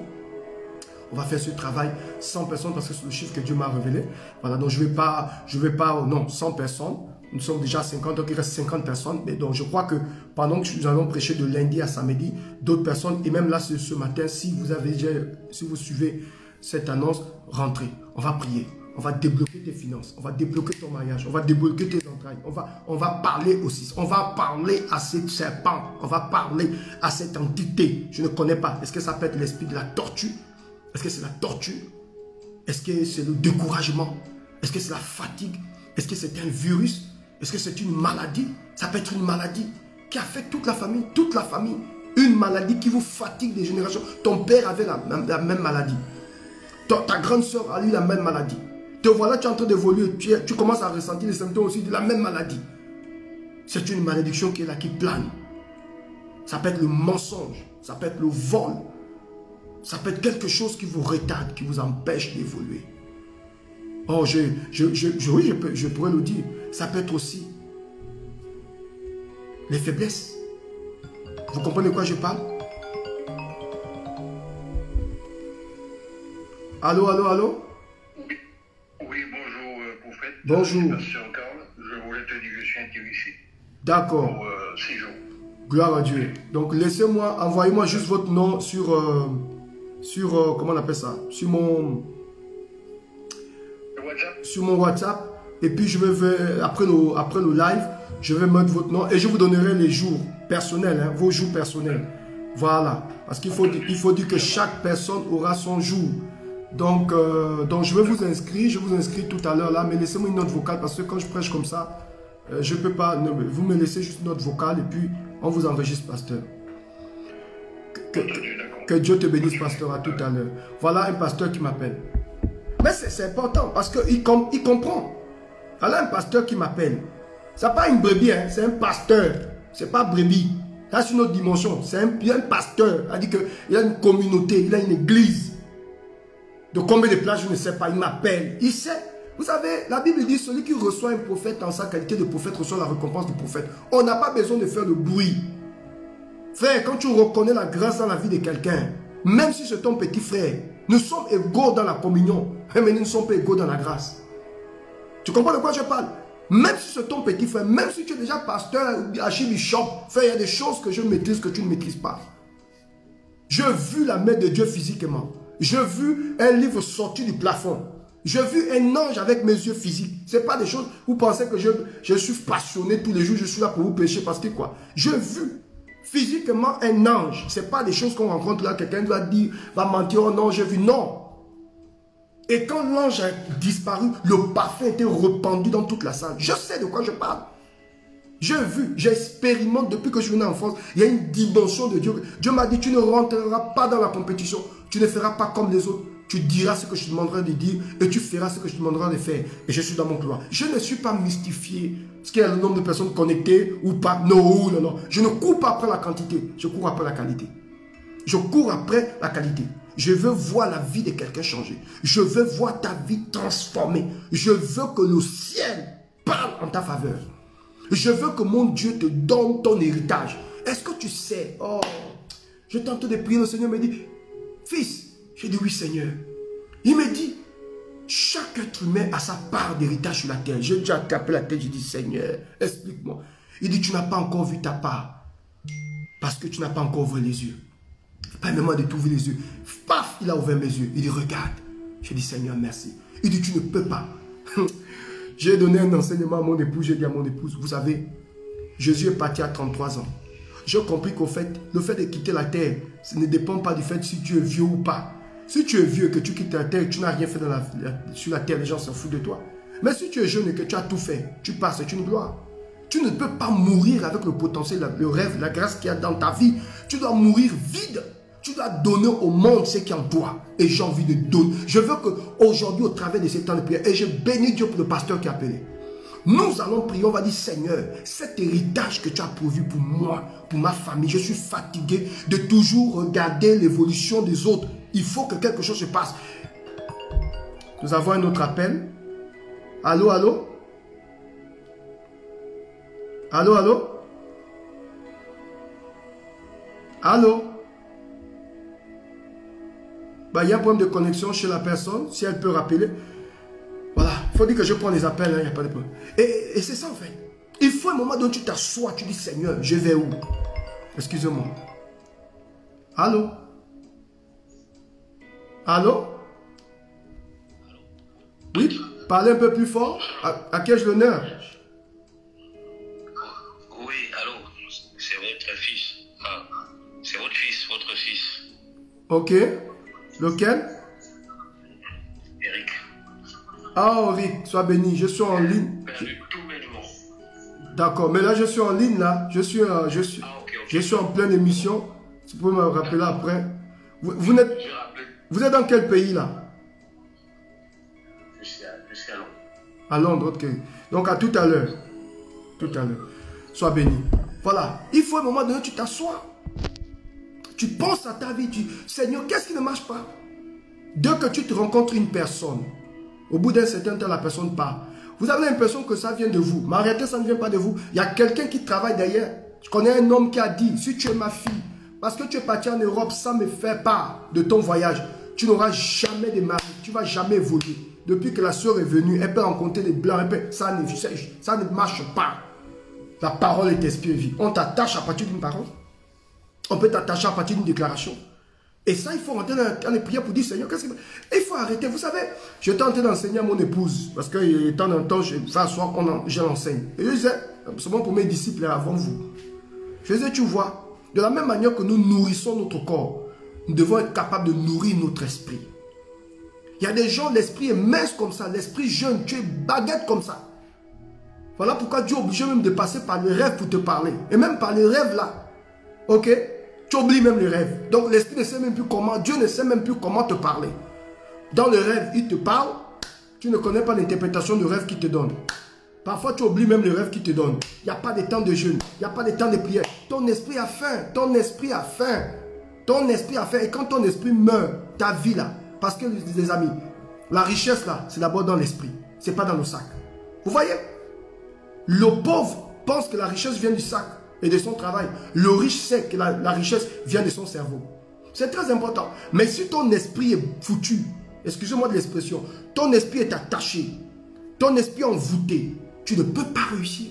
On va faire ce travail, 100 personnes, parce que c'est le chiffre que Dieu m'a révélé. Voilà, donc je vais pas, non, 100 personnes. Nous sommes déjà 50, donc il reste 50 personnes. Mais donc je crois que pendant que nous allons prêcher de lundi à samedi, d'autres personnes, et même là ce matin, si vous suivez cette annonce, rentrez. On va prier. On va débloquer tes finances. On va débloquer ton mariage. On va débloquer tes entrailles. On va parler aussi. On va parler à ce serpent. On va parler à cette entité. Je ne connais pas. Est-ce que ça peut être l'esprit de la tortue? Est-ce que c'est la tortue? Est-ce que c'est le découragement? Est-ce que c'est la fatigue? Est-ce que c'est un virus? Est-ce que c'est une maladie? Ça peut être une maladie qui affecte toute la famille. Toute la famille. Une maladie qui vous fatigue des générations. Ton père avait la même maladie. Ta grande soeur a eu la même maladie. Te voilà, tu es en train d'évoluer. Tu commences à ressentir les symptômes aussi de la même maladie. C'est une malédiction qui est là, qui plane. Ça peut être le mensonge. Ça peut être le vol. Ça peut être quelque chose qui vous retarde, qui vous empêche d'évoluer. Oh, oui, je pourrais le dire. Ça peut être aussi les faiblesses. Vous comprenez de quoi je parle? Allô, allô, allô?
Oui, bonjour, prophète.
Bonjour.
Pasteur Carl, je voulais te dire que je suis intéressé.
D'accord.
Pour 6 jours.
Gloire à Dieu. Donc, laissez-moi, envoyez-moi juste votre nom sur comment on appelle ça? Sur mon
WhatsApp.
Sur mon WhatsApp. Et puis, je vais, après le live, je vais mettre votre nom et je vous donnerai les jours personnels, hein, vos jours personnels. Voilà. Parce qu'il faut dire que chaque personne aura son jour. Donc je vais vous inscrire. Je vous inscris tout à l'heure là. Mais laissez-moi une note vocale parce que quand je prêche comme ça, je ne peux pas. Vous me laissez juste une note vocale et puis on vous enregistre, pasteur. Que Dieu te bénisse, pasteur, à tout à l'heure. Voilà un pasteur qui m'appelle. Mais c'est important parce qu'il comprend. Voilà un pasteur qui m'appelle. Ce n'est pas une brebis, hein, c'est un pasteur. Ce n'est pas brebis. Là, c'est une autre dimension. C'est un pasteur. Il dit qu'il a une communauté, il a une église. De combien de places, je ne sais pas. Il m'appelle. Il sait. Vous savez, la Bible dit celui qui reçoit un prophète en sa qualité de prophète reçoit la récompense du prophète. On n'a pas besoin de faire le bruit. Frère, quand tu reconnais la grâce dans la vie de quelqu'un, même si c'est ton petit frère, nous sommes égaux dans la communion, mais nous ne sommes pas égaux dans la grâce. Tu comprends de quoi je parle? Même si c'est ton petit frère, même si tu es déjà pasteur, archibishop, frère, il y a des choses que je maîtrise que tu ne maîtrises pas. J'ai vu la main de Dieu physiquement. J'ai vu un livre sorti du plafond. J'ai vu un ange avec mes yeux physiques. Ce n'est pas des choses, vous pensez que je suis passionné tous les jours, je suis là pour vous pécher parce que quoi? J'ai vu physiquement un ange. Ce n'est pas des choses qu'on rencontre là, quelqu'un doit dire, va mentir, oh non, j'ai vu, non. Et quand l'ange a disparu, le parfum était répandu dans toute la salle. Je sais de quoi je parle. J'ai vu, j'expérimente depuis que je venais en France. Il y a une dimension de Dieu. Dieu m'a dit, tu ne rentreras pas dans la compétition. Tu ne feras pas comme les autres. Tu diras ce que je te demanderai de dire et tu feras ce que je te demanderai de faire. Et je suis dans mon couloir. Je ne suis pas mystifié. Est-ce qu'il y a le nombre de personnes connectées ou pas? Non, non, non. Je ne cours pas après la quantité. Je cours après la qualité. Je cours après la qualité. Je veux voir la vie de quelqu'un changer. Je veux voir ta vie transformée. Je veux que le ciel parle en ta faveur. Je veux que mon Dieu te donne ton héritage. Est-ce que tu sais? Oh, je tente de prier. Le Seigneur me dit, fils, j'ai dit oui Seigneur. Il me dit, chaque être humain a sa part d'héritage sur la terre. J'ai déjà tapé la tête, j'ai dit Seigneur, explique-moi. Il dit, tu n'as pas encore vu ta part. Parce que tu n'as pas encore ouvert les yeux. Pas même de t'ouvrir les yeux. Paf, il a ouvert mes yeux. Il dit, regarde. J'ai dit, Seigneur, merci. Il dit, tu ne peux pas. J'ai donné un enseignement à mon épouse. J'ai dit à mon épouse, vous savez, Jésus est parti à 33 ans. J'ai compris qu'au fait, le fait de quitter la terre, ça ne dépend pas du fait si tu es vieux ou pas. Si tu es vieux et que tu quittes la terre et tu n'as rien fait sur la terre, les gens s'en foutent de toi. Mais si tu es jeune et que tu as tout fait, tu passes, c'est une gloire. Tu ne peux pas mourir avec le potentiel, le rêve, la grâce qu'il y a dans ta vie. Tu dois mourir vide. Tu dois donner au monde ce qui est en toi. Et j'ai envie de donner. Je veux qu'aujourd'hui, au travers de ces temps de prière, et je bénis Dieu pour le pasteur qui a appelé. Nous allons prier, on va dire, Seigneur, cet héritage que tu as pourvu pour moi, pour ma famille, je suis fatigué de toujours regarder l'évolution des autres. Il faut que quelque chose se passe. Nous avons un autre appel. Allô, allô? Allô, allô? Allô? Bah, il y a un problème de connexion chez la personne, si elle peut rappeler. Voilà, il faut dire que je prends les appels, il n'y a pas de problème. Et c'est ça en fait. Il faut un moment où tu t'assois, tu dis Seigneur, je vais où? Excusez-moi. Allô? Allô? Oui, parlez un peu plus fort. À qui ai-je l'honneur?
Oui, allô, c'est votre fils. Ah, c'est votre fils, votre fils.
Ok. Lequel?
Eric.
Ah, Eric, sois béni. Je suis en ligne.
Perdu tous mes numéros.
D'accord, mais là, je suis en ligne, là. Je suis en pleine émission. Tu peux me rappeler après. Vous êtes dans quel pays, là?
Je suis à Londres.
À Londres, ok. Donc, à tout à l'heure. Tout à l'heure. Sois béni. Voilà. Il faut un moment donné, tu t'assois. Tu penses à ta vie, Seigneur, qu'est-ce qui ne marche pas? Dès que tu te rencontres une personne, au bout d'un certain temps, la personne part. Vous avez l'impression que ça vient de vous. Mais arrêtez, ça ne vient pas de vous. Il y a quelqu'un qui travaille derrière. Je connais un homme qui a dit, si tu es ma fille, parce que tu es parti en Europe sans me faire part de ton voyage, tu n'auras jamais de mari, tu ne vas jamais évoluer. Depuis que la soeur est venue, elle peut rencontrer des blancs, ça ne marche pas. La parole est esprit et vie. On t'attache à partir d'une parole. On peut t'attacher à partir d'une déclaration. Et ça, il faut rentrer dans les prières pour dire, Seigneur, qu'est-ce que... Il faut arrêter. Vous savez, je tentais d'enseigner à mon épouse. Parce que de temps en temps, je l'enseigne. Et je disais, c'est bon pour mes disciples avant vous. Je disais, tu vois, de la même manière que nous nourrissons notre corps, nous devons être capables de nourrir notre esprit. Il y a des gens, l'esprit est mince comme ça, l'esprit jeune, tu es baguette comme ça. Voilà pourquoi Dieu est obligé même de passer par les rêves pour te parler. Et même par les rêves là. Ok? Tu oublies même les rêves. Donc l'esprit ne sait même plus comment, Dieu ne sait même plus comment te parler. Dans le rêve, il te parle, tu ne connais pas l'interprétation du rêve qu'il te donne. Parfois, tu oublies même le rêve qu'il te donne. Il n'y a pas de temps de jeûne, il n'y a pas de temps de prière. Ton esprit a faim, ton esprit a faim. Ton esprit a faim. Et quand ton esprit meurt, ta vie là, parce que les amis, la richesse là, c'est d'abord dans l'esprit. Ce n'est pas dans le sac. Vous voyez? Le pauvre pense que la richesse vient du sac. et de son travail. Le riche sait que la richesse vient de son cerveau. C'est très important. Mais si ton esprit est foutu, excusez-moi de l'expression, ton esprit est attaché, ton esprit est envoûté, tu ne peux pas réussir.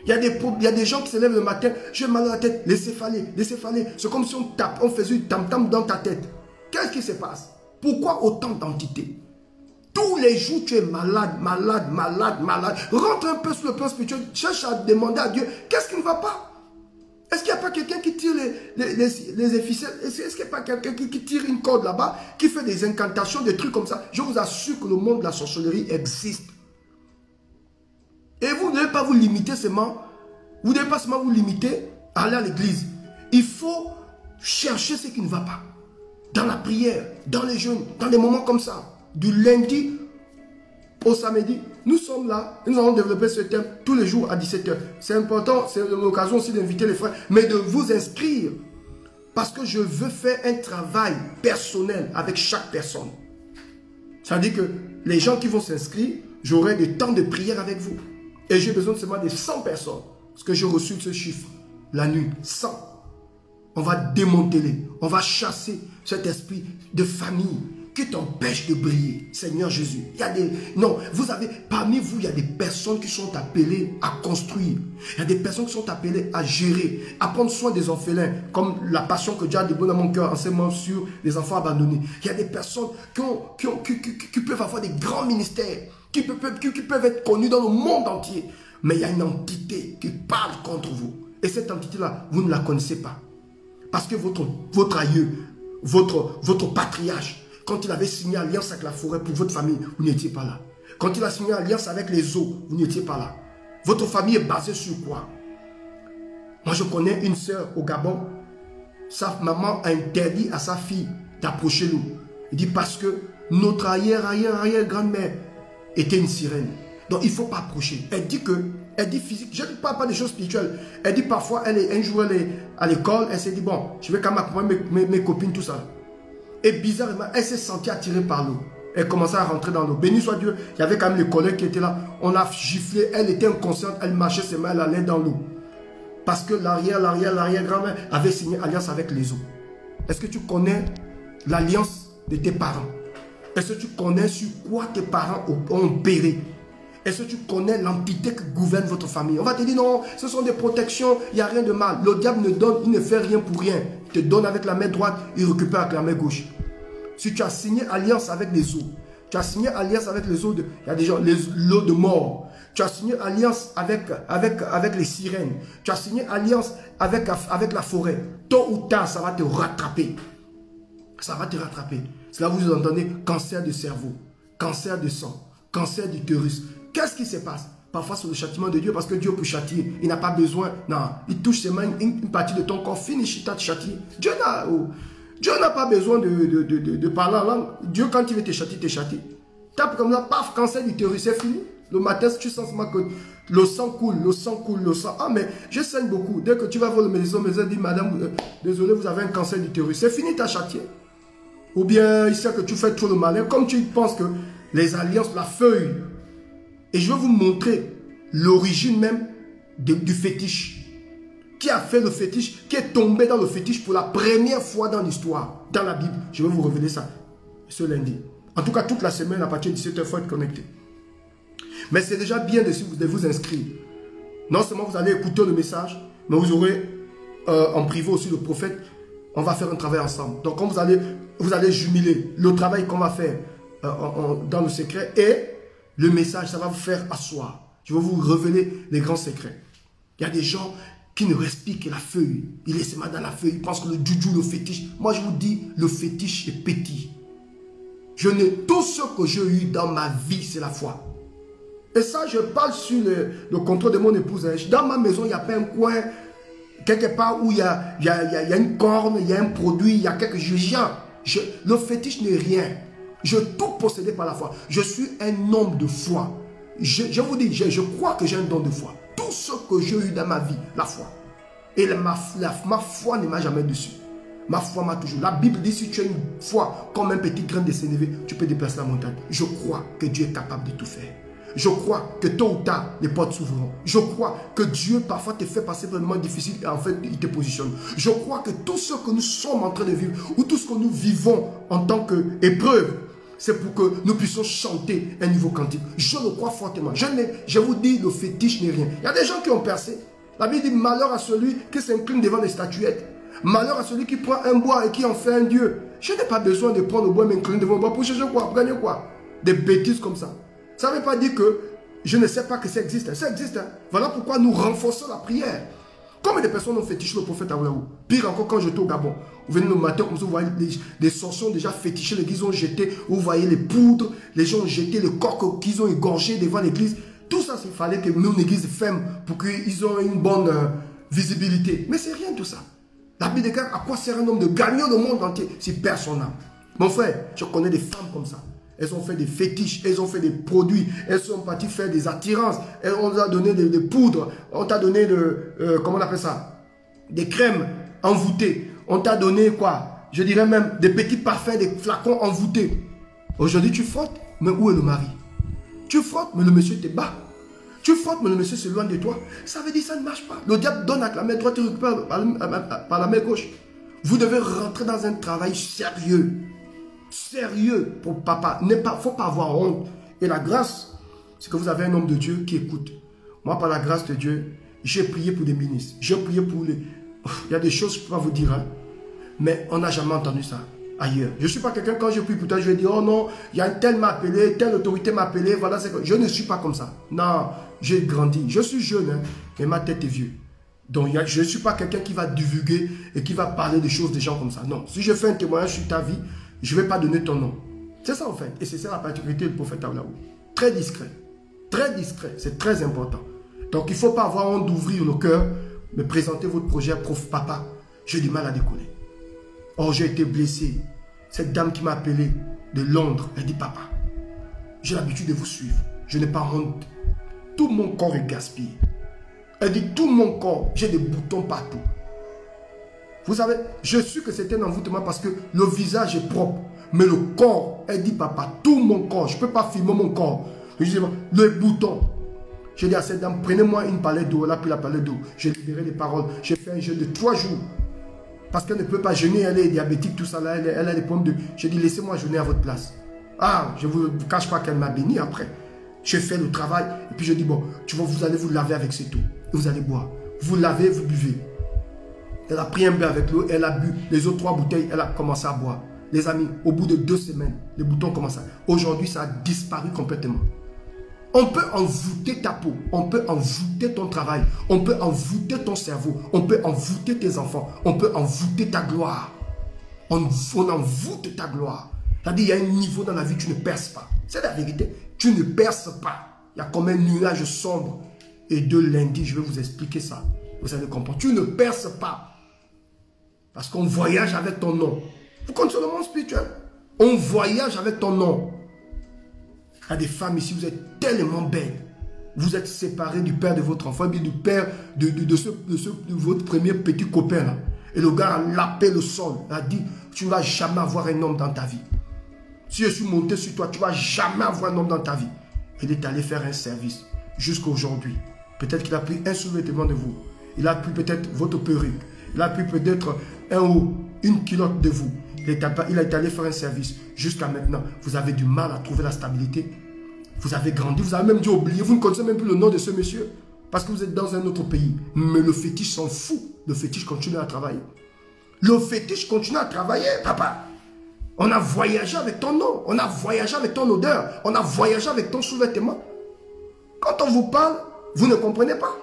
Il y a des gens qui se lèvent le matin, j'ai mal à la tête, laissez faire. C'est comme si on faisait une tam-tam dans ta tête. Qu'est-ce qui se passe? Pourquoi autant d'entités? Tous les jours, tu es malade. Rentre un peu sur le plan spirituel, cherche à demander à Dieu, qu'est-ce qui ne va pas? Est-ce qu'il n'y a pas quelqu'un qui tire les ficelles? Est-ce qu'il n'y a pas quelqu'un qui tire une corde là-bas, qui fait des incantations, des trucs comme ça? Je vous assure que le monde de la sorcellerie existe. Et vous ne devez pas vous limiter seulement, vous ne devez pas seulement vous limiter à aller à l'église. Il faut chercher ce qui ne va pas. Dans la prière, dans les jeûnes, dans des moments comme ça. Du lundi au samedi, nous sommes là et nous allons développer ce thème tous les jours à 17 h. C'est important, c'est l'occasion aussi d'inviter les frères, mais de vous inscrire. Parce que je veux faire un travail personnel avec chaque personne. Ça veut dire que les gens qui vont s'inscrire, j'aurai des temps de prière avec vous. Et j'ai besoin seulement de 100 personnes. Parce que j'ai reçu ce chiffre la nuit. 100. On va démanteler. On va chasser cet esprit de famille qui t'empêche de briller. Seigneur Jésus. Il y a des... Non, vous avez... Parmi vous, il y a des personnes qui sont appelées à construire. Il y a des personnes qui sont appelées à gérer, à prendre soin des orphelins. Comme la passion que Dieu a déposée dans mon cœur en ce moment sur les enfants abandonnés. Il y a des personnes qui peuvent avoir des grands ministères. Qui peuvent être connus dans le monde entier. Mais il y a une entité qui parle contre vous. Et cette entité-là, vous ne la connaissez pas. Parce que votre aïeux, votre patriarche, quand il avait signé alliance avec la forêt pour votre famille, vous n'étiez pas là. Quand il a signé alliance avec les eaux, vous n'étiez pas là. Votre famille est basée sur quoi? Moi, je connais une sœur au Gabon. Sa maman a interdit à sa fille d'approcher nous. Il dit parce que notre arrière-grand-mère était une sirène. Donc il ne faut pas approcher. Elle dit physique, je ne parle pas des choses spirituelles. Elle dit parfois, un jour elle est à l'école, elle s'est dit bon, je vais quand même accompagner mes copines, tout ça. Et bizarrement, elle s'est sentie attirée par l'eau. Elle commençait à rentrer dans l'eau. Béni soit Dieu, il y avait quand même les collègues qui étaient là. On a giflé, elle était inconsciente, elle marchait ses mains, elle allait dans l'eau. Parce que l'arrière-grand-mère avait signé alliance avec les eaux. Est-ce que tu connais l'alliance de tes parents? Est-ce que tu connais sur quoi tes parents ont opéré? Est-ce que tu connais l'entité qui gouverne votre famille? On va te dire non, ce sont des protections, il n'y a rien de mal. Le diable ne donne, il ne fait rien pour rien. Il te donne avec la main droite, il récupère avec la main gauche. Si tu as signé alliance avec les eaux, tu as signé alliance avec les eaux de... Il y a des gens, l'eau de mort. Tu as signé alliance avec les sirènes. Tu as signé alliance avec la forêt. Tôt ou tard, ça va te rattraper. Ça va te rattraper. C'est là où vous entendez cancer de cerveau, cancer de sang, cancer d'utérus. Qu'est-ce qui se passe? Parfois c'est le châtiment de Dieu parce que Dieu peut châtier. Il n'a pas besoin. Non, il touche seulement une partie de ton corps. Fini, il t'a châtié. Dieu n'a pas besoin de parler en langue. Dieu, quand il veut te châtier, te châtie. Tape comme ça, paf, cancer d'utérus, c'est fini. Le matin, si tu sens que le sang coule, le sang coule, le sang. Ah, mais je saigne beaucoup. Dès que tu vas voir le médecin dit, madame, désolé, vous avez un cancer d'utérus. C'est fini, t'as châtié. Ou bien, il sait que tu fais trop le malin. Comme tu penses que les alliances, la feuille. Et je vais vous montrer l'origine même du fétiche. Qui a fait le fétiche, qui est tombé dans le fétiche pour la première fois dans l'histoire, dans la Bible. Je vais vous révéler ça ce lundi. En tout cas, toute la semaine, à partir de 17 h, il faut être connecté. Mais c'est déjà bien de vous inscrire. Non seulement vous allez écouter le message, mais vous aurez en privé aussi le prophète. On va faire un travail ensemble. Donc, quand vous allez jumeler le travail qu'on va faire dans le secret et le message, ça va vous faire asseoir. Je vais vous révéler les grands secrets. Il y a des gens qui ne respirent que la feuille. Ils laissent mal dans la feuille. Ils pensent que le juju, le fétiche. Moi, je vous dis, le fétiche est petit. Tout ce que j'ai eu dans ma vie, c'est la foi. Et ça, je parle sur le contrôle de mon épouse. Dans ma maison, il n'y a pas un coin, quelque part où il y a une corne, il y a un produit, il y a quelque chose. Le fétiche n'est rien. Je tout possédé par la foi. Je suis un homme de foi. Je vous dis, je crois que j'ai un don de foi. Tout ce que j'ai eu dans ma vie, la foi. Et ma foi ne m'a jamais déçu. Ma foi m'a toujours. La Bible dit, si tu as une foi comme un petit grain de sénévé, tu peux déplacer la montagne. Je crois que Dieu est capable de tout faire. Je crois que tôt ou tard, les portes s'ouvriront. Je crois que Dieu parfois te fait passer par des moments difficiles et en fait, il te positionne. Je crois que tout ce que nous sommes en train de vivre ou tout ce que nous vivons en tant qu'épreuve, c'est pour que nous puissions chanter un niveau quantique. Je le crois fortement. Je vous dis, le fétiche n'est rien. Il y a des gens qui ont percé. La Bible dit malheur à celui qui s'incline devant les statuettes. Malheur à celui qui prend un bois et qui en fait un dieu. Je n'ai pas besoin de prendre le bois et m'incliner devant le bois pour chercher quoi, pour gagner quoi. Des bêtises comme ça. Ça ne veut pas dire que je ne sais pas que ça existe. Ça existe. Hein. Voilà pourquoi nous renforçons la prière. Combien de personnes ont fétiché le prophète Aouaou? Pire encore quand j'étais au Gabon. Vous venez le matin comme ça, vous voyez des sorciers ont déjà fétiché l'église, ont jeté, vous voyez les poudres, les gens ont jeté le corps qu'ils ont égorgé devant l'église. Tout ça, il fallait que nous, l'église ferme pour qu'ils aient une bonne visibilité. Mais c'est rien tout ça. La Bible déclare à quoi sert un homme de gagner le monde entier s'il perd son âme. Mon frère, je connais des femmes comme ça. Elles ont fait des fétiches, elles ont fait des produits, elles sont parties faire des attirances, on nous a donné des poudres, on t'a donné comment on appelle ça? Des crèmes envoûtées. On t'a donné quoi? Je dirais même des petits parfums, des flacons envoûtés. Aujourd'hui tu frottes, mais où est le mari? Tu frottes, mais le monsieur te bat. Tu frottes, mais le monsieur s'éloigne de toi. Ça veut dire que ça ne marche pas. Le diable donne avec la main droite, tu récupères par la main gauche. Vous devez rentrer dans un travail sérieux. Sérieux pour papa. Il ne faut pas avoir honte. Et la grâce, c'est que vous avez un homme de Dieu qui écoute. Moi, par la grâce de Dieu, j'ai prié pour des ministres. J'ai prié pour les... Il y a des choses que je ne peux pas vous dire. Hein. Mais on n'a jamais entendu ça ailleurs. Je ne suis pas quelqu'un, quand je prie pour toi, je vais dire, oh non, il y a un tel m'a appelé, telle autorité m'a appelé, voilà. Je ne suis pas comme ça. Non, j'ai grandi. Je suis jeune, hein, mais ma tête est vieux. Donc, je ne suis pas quelqu'un qui va divulguer et qui va parler des choses des gens comme ça. Non, si je fais un témoignage sur ta vie, je ne vais pas donner ton nom. C'est ça en fait. Et c'est ça la particularité du prophète Aouaou. Très discret. Très discret. C'est très important. Donc, il ne faut pas avoir honte d'ouvrir le cœur, mais présenter votre projet à prof papa. J'ai du mal à décoller. Oh, j'ai été blessé. Cette dame qui m'a appelé de Londres, elle dit papa, j'ai l'habitude de vous suivre. Je n'ai pas honte. Tout mon corps est gaspillé. Elle dit tout mon corps, j'ai des boutons partout. Vous savez, je suis que c'était un envoûtement parce que le visage est propre. Mais le corps, elle dit papa, tout mon corps, je ne peux pas filmer mon corps. Je dis, le bouton. J'ai dit à cette dame, prenez-moi une palette d'eau. Elle a pris la palette d'eau. J'ai libéré les paroles. J'ai fait un jeûne de 3 jours. Parce qu'elle ne peut pas jeûner, elle est diabétique, tout ça là. Elle a des problèmes de... J'ai dit, laissez-moi jeûner à votre place. Ah, je ne vous cache pas qu'elle m'a béni après. J'ai fait le travail. Et puis je dis, bon, tu vois, vous allez vous laver avec cette eau. Et vous allez boire. Vous lavez, vous buvez. Elle a pris un bain avec l'eau, elle a bu les autres 3 bouteilles, elle a commencé à boire. Les amis, au bout de 2 semaines, les boutons commencent à... Aujourd'hui, ça a disparu complètement. On peut envoûter ta peau, on peut envoûter ton travail, on peut envoûter ton cerveau, on peut envoûter tes enfants, on peut envoûter ta gloire. On envoûte ta gloire. C'est-à-dire, il y a un niveau dans la vie, tu ne perces pas. C'est la vérité. Tu ne perces pas. Il y a comme un nuage sombre. Et de lundi, je vais vous expliquer ça. Vous allez comprendre. Tu ne perces pas. Parce qu'on voyage avec ton nom. Vous connaissez le monde spirituel. On voyage avec ton nom. Il y a des femmes ici, vous êtes tellement belles. Vous êtes séparés du père de votre enfant, du père de votre premier petit copain. Là. Et le gars a lapé le sol. Il a dit, tu ne vas jamais avoir un homme dans ta vie. Si je suis monté sur toi, tu ne vas jamais avoir un homme dans ta vie. Il est allé faire un service jusqu'à aujourd'hui. Peut-être qu'il a pris un sous-vêtement de vous. Il a pris peut-être votre perruque. Il a pris peut-être un haut, une culotte de vous. Il est allé faire un service. Jusqu'à maintenant, vous avez du mal à trouver la stabilité. Vous avez grandi, vous avez même dû oublier. Vous ne connaissez même plus le nom de ce monsieur. Parce que vous êtes dans un autre pays. Mais le fétiche s'en fout. Le fétiche continue à travailler. Le fétiche continue à travailler, papa. On a voyagé avec ton nom. On a voyagé avec ton odeur. On a voyagé avec ton sous-vêtement. Quand on vous parle, vous ne comprenez pas.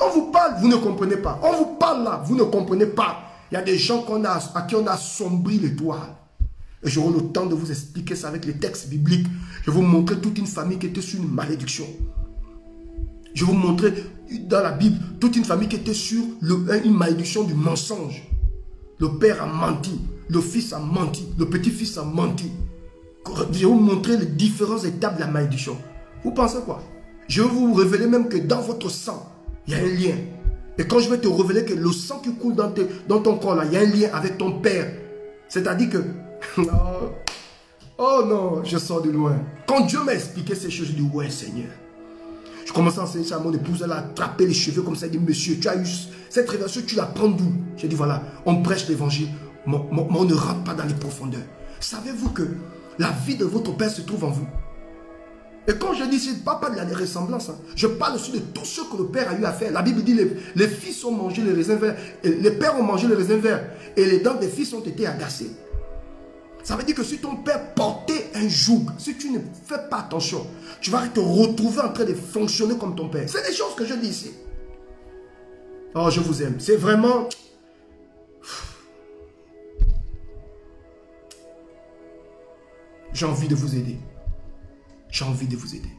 On vous parle, vous ne comprenez pas. On vous parle là, vous ne comprenez pas. Il y a des gens à qui on a assombri l'étoile. Et j'aurai le temps de vous expliquer ça avec les textes bibliques. Je vais vous montrer toute une famille qui était sur une malédiction. Je vais vous montrer dans la Bible toute une famille qui était sur une malédiction du mensonge. Le père a menti, le fils a menti, le petit-fils a menti. Je vais vous montrer les différentes étapes de la malédiction. Vous pensez quoi? Je vais vous révéler même que dans votre sang, il y a un lien. Et quand je vais te révéler que le sang qui coule dans ton corps, là, il y a un lien avec ton père. C'est-à-dire que... Oh non, je sors de loin. Quand Dieu m'a expliqué ces choses, je dis, ouais Seigneur. Je commence à enseigner ça à mon épouse, elle a attrapé les cheveux comme ça, elle dit, monsieur, tu as eu cette révélation, tu la prends d'où? J'ai dit, voilà, on prêche l'évangile, mais on ne rentre pas dans les profondeurs. Savez-vous que la vie de votre Père se trouve en vous? Et quand je dis, ce n'est pas de la ressemblance, hein. Je parle aussi de tout ce que le Père a eu à faire. La Bible dit, les fils ont mangé les raisins verts, les pères ont mangé les raisins verts, et les dents des fils ont été agacées. Ça veut dire que si ton père portait un joug, si tu ne fais pas attention, tu vas te retrouver en train de fonctionner comme ton père. C'est des choses que je dis ici. Oh, je vous aime. C'est vraiment... J'ai envie de vous aider. J'ai envie de vous aider.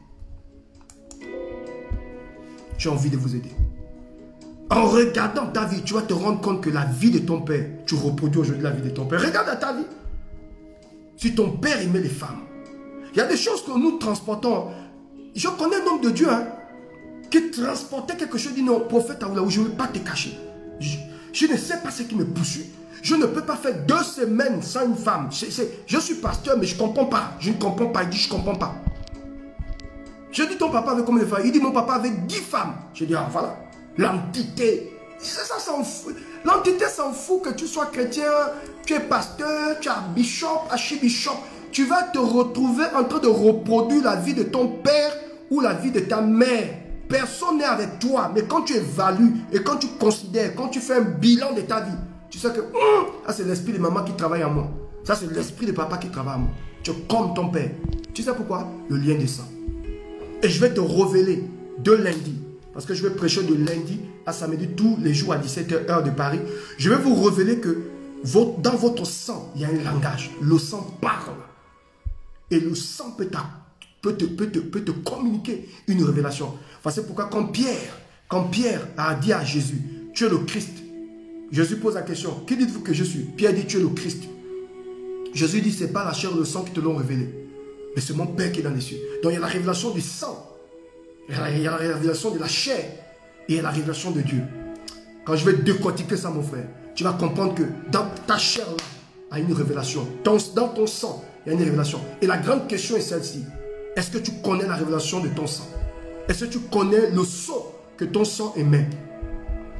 J'ai envie de vous aider. En regardant ta vie, tu vas te rendre compte que la vie de ton père, tu reproduis aujourd'hui la vie de ton père. Regarde à ta vie. Si ton père aimait les femmes, il y a des choses que nous transportons. Je connais un homme de Dieu qui transportait quelque chose, dit non, prophète Aoulaou, je ne veux pas te cacher. Je ne sais pas ce qui me poursuit. Je ne peux pas faire 2 semaines sans une femme. Je suis pasteur, mais je ne comprends pas. Je ne comprends pas. Il dit, je ne comprends pas. Je dis, ton papa avec combien de femmes? Il dit, mon papa avec 10 femmes. Je dis, ah voilà, l'entité. Ça s'en fout. L'entité s'en fout que tu sois chrétien, tu es pasteur, tu es bishop, archibishop. Tu vas te retrouver en train de reproduire la vie de ton père ou la vie de ta mère. Personne n'est avec toi. Mais quand tu évalues et quand tu considères, quand tu fais un bilan de ta vie, tu sais que ça c'est l'esprit de maman qui travaille en moi. Ça c'est l'esprit de papa qui travaille en moi. Tu es comme ton père. Tu sais pourquoi? Le lien de sang. Et je vais te révéler de lundi. Parce que je vais prêcher de lundi à samedi tous les jours à 17h heure de Paris. Je vais vous révéler que dans votre sang, il y a un langage. Le sang parle. Et le sang peut te communiquer une révélation. Enfin, c'est pourquoi quand Pierre a dit à Jésus, tu es le Christ. Jésus pose la question, qui dites-vous que je suis? Pierre dit, tu es le Christ. Jésus dit, ce n'est pas la chair et le sang qui te l'ont révélé. Mais c'est mon Père qui est dans les cieux. Donc il y a la révélation du sang. Il y a la révélation de la chair. Et il y a la révélation de Dieu. Quand je vais décortiquer ça, mon frère, tu vas comprendre que dans ta chair, là, il y a une révélation. Dans ton sang, il y a une révélation. Et la grande question est celle-ci. Est-ce que tu connais la révélation de ton sang? Est-ce que tu connais le son que ton sang émet?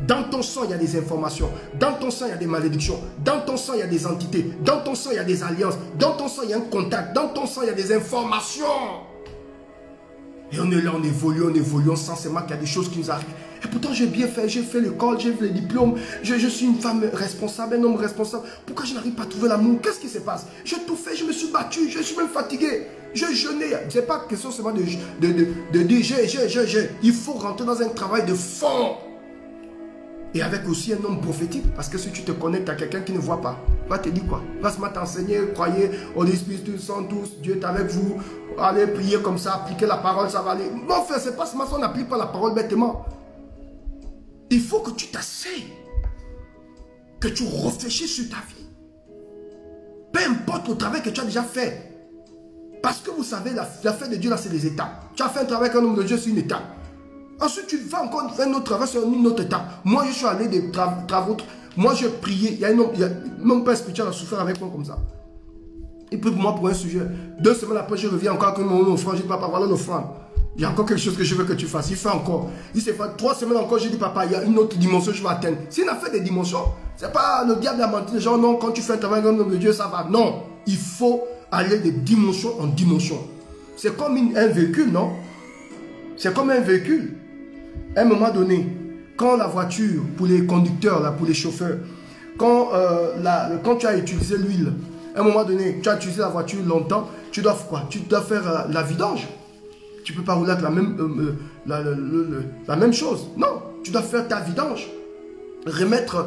Dans ton sang, il y a des informations. Dans ton sang, il y a des malédictions. Dans ton sang, il y a des entités. Dans ton sang, il y a des alliances. Dans ton sang, il y a un contact. Dans ton sang, il y a des informations. Et on est là, on évolue, on sent seulement qu'il y a des choses qui nous arrivent. Et pourtant, j'ai bien fait, j'ai fait l'école, j'ai fait les diplômes. Je suis une femme responsable, un homme responsable. Pourquoi je n'arrive pas à trouver l'amour? Qu'est-ce qui se passe? J'ai tout fait, je me suis battu, je suis même fatigué. J'ai jeûné. Ce n'est pas question seulement de dire j'ai. Il faut rentrer dans un travail de fond. Et avec aussi un homme prophétique. Parce que si tu te connectes à quelqu'un qui ne voit pas, va te dire quoi? Va se mettre à enseigner, croyez au Esprit Saint, tous, Dieu est avec vous. Allez prier comme ça, appliquer la parole, ça va aller. Non, frère, c'est pas seulement ça, on n'applique pas la parole bêtement. Il faut que tu t'asseyes. Que tu réfléchisses sur ta vie. Peu importe le travail que tu as déjà fait. Parce que vous savez, l'affaire de Dieu, là, c'est des étapes. Tu as fait un travail avec un homme de Dieu, c'est une étape. Ensuite, tu vas encore faire un autre travail sur une autre étape. Moi, je suis allé des travaux. Moi, j'ai prié. Il y a un homme, mon père spirituel a souffert avec moi comme ça. Il prie pour moi pour un sujet. 2 semaines après, je reviens encore avec mon offrande. Je dis, papa, voilà l'offrande. Il y a encore quelque chose que je veux que tu fasses. Il fait encore. Il s'est fait 3 semaines encore. Je dis, papa, il y a une autre dimension que je vais atteindre. S'il a fait des dimensions, c'est pas le diable a menti. Les gens, non, quand tu fais un travail avec un homme de Dieu, ça va. Non. Il faut aller de dimension en dimension. C'est comme un véhicule, non? C'est comme un véhicule. À un moment donné, quand la voiture, pour les conducteurs, là, pour les chauffeurs, quand tu as utilisé l'huile, à un moment donné, tu as utilisé la voiture longtemps, tu dois faire quoi? Tu dois faire la vidange. Tu ne peux pas rouler avec la même chose. Non, tu dois faire ta vidange. Remettre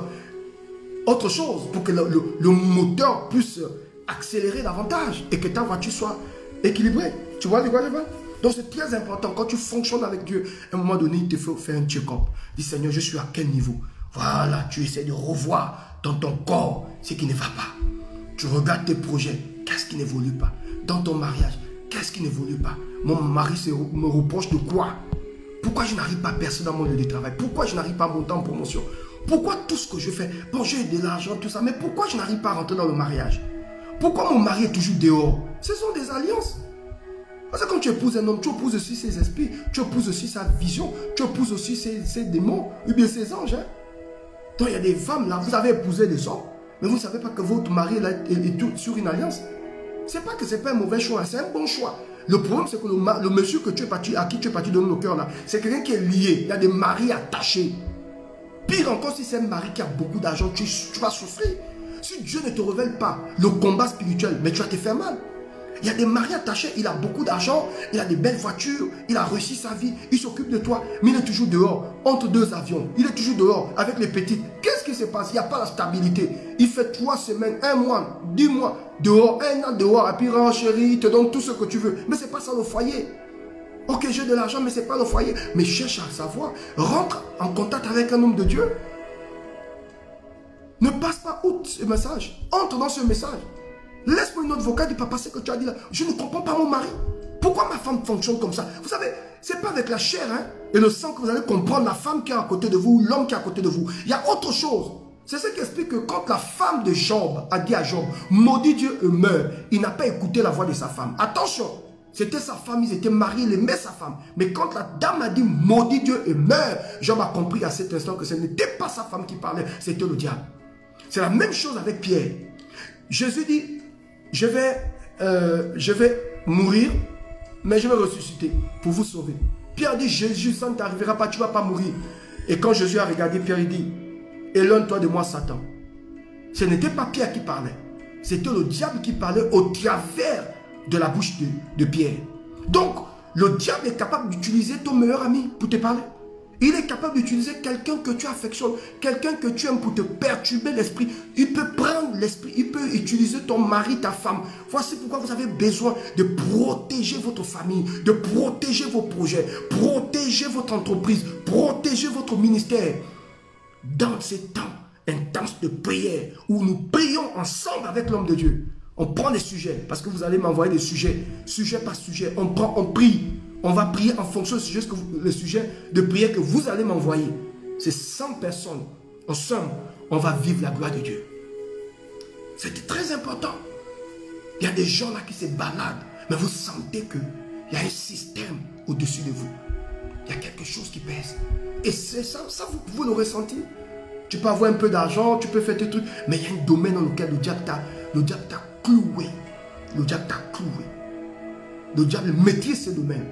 autre chose pour que le moteur puisse accélérer davantage et que ta voiture soit équilibrée. Tu vois de quoi je parle? Donc c'est très important. Quand tu fonctionnes avec Dieu, à un moment donné, il te faut faire un check-up. Dis, Seigneur, je suis à quel niveau? Voilà, tu essaies de revoir dans ton corps ce qui ne va pas. Tu regardes tes projets, qu'est-ce qui n'évolue pas? Dans ton mariage, qu'est-ce qui n'évolue pas? Mon mari me reproche de quoi? Pourquoi je n'arrive pas à percer dans mon lieu de travail? Pourquoi je n'arrive pas à monter en promotion? Pourquoi tout ce que je fais? Bon, j'ai de l'argent, tout ça, mais pourquoi je n'arrive pas à rentrer dans le mariage? Pourquoi mon mari est toujours dehors? Ce sont des alliances. Parce que quand tu épouses un homme, tu épouses aussi ses esprits, tu épouses aussi sa vision, tu épouses aussi ses démons, ou bien ses anges. Hein? Donc il y a des femmes là, vous avez épousé des hommes, mais vous ne savez pas que votre mari est tout sur une alliance. C'est pas que c'est pas un mauvais choix, c'est un bon choix. Le problème, c'est que le monsieur que tu es parti, à qui tu es parti donner le cœur là, c'est quelqu'un qui est lié. Il y a des maris attachés. Pire encore, si c'est un mari qui a beaucoup d'argent, tu vas souffrir. Si Dieu ne te révèle pas le combat spirituel, mais tu vas te faire mal. Il y a des maris attachés, il a beaucoup d'argent, il a des belles voitures, il a réussi sa vie, il s'occupe de toi, mais il est toujours dehors, entre deux avions. Il est toujours dehors, avec les petites. Qu'est-ce qui se passe? Il n'y a pas la stabilité. Il fait 3 semaines, 1 mois, 10 mois, dehors, 1 an dehors, et puis rentre chérie, il te donne tout ce que tu veux. Mais ce n'est pas ça le foyer. Ok, j'ai de l'argent, mais ce n'est pas le foyer. Mais cherche à savoir, rentre en contact avec un homme de Dieu. Ne passe pas outre ce message, entre dans ce message. Laisse-moi une autre vocale du papa, c'est que tu as dit là. Je ne comprends pas mon mari. Pourquoi ma femme fonctionne comme ça? Vous savez, ce n'est pas avec la chair hein, et le sang que vous allez comprendre la femme qui est à côté de vous, l'homme qui est à côté de vous. Il y a autre chose. C'est ce qui explique que quand la femme de Job a dit à Job, maudit Dieu et meurt, il n'a pas écouté la voix de sa femme. Attention, c'était sa femme, ils étaient mariés, il aimait sa femme. Mais quand la dame a dit, maudit Dieu et meurt, Job a compris à cet instant que ce n'était pas sa femme qui parlait, c'était le diable. C'est la même chose avec Pierre. Jésus dit, je vais mourir, mais je vais ressusciter pour vous sauver. Pierre dit, Jésus, ça ne t'arrivera pas, tu ne vas pas mourir. Et quand Jésus a regardé Pierre, il dit, éloigne-toi de moi, Satan. Ce n'était pas Pierre qui parlait. C'était le diable qui parlait au travers de la bouche de Pierre. Donc, le diable est capable d'utiliser ton meilleur ami pour te parler. Il est capable d'utiliser quelqu'un que tu affectionnes, quelqu'un que tu aimes pour te perturber l'esprit. Il peut prendre l'esprit, il peut utiliser ton mari, ta femme. Voici pourquoi vous avez besoin de protéger votre famille, de protéger vos projets, protéger votre entreprise, protéger votre ministère. Dans ces temps intenses de prière, où nous prions ensemble avec l'homme de Dieu, on prend des sujets, parce que vous allez m'envoyer des sujets, sujet par sujet, on prie. On va prier en fonction du sujet, le sujet de prière que vous allez m'envoyer. C'est 100 personnes. Ensemble, on va vivre la gloire de Dieu. C'est très important. Il y a des gens là qui se baladent, mais vous sentez qu'il y a un système au-dessus de vous. Il y a quelque chose qui pèse. Et c'est ça, vous pouvez le ressentir. Tu peux avoir un peu d'argent, tu peux faire tes trucs, mais il y a un domaine dans lequel le diable t'a cloué. Le diable t'a cloué. Le diable maîtrise ce domaine.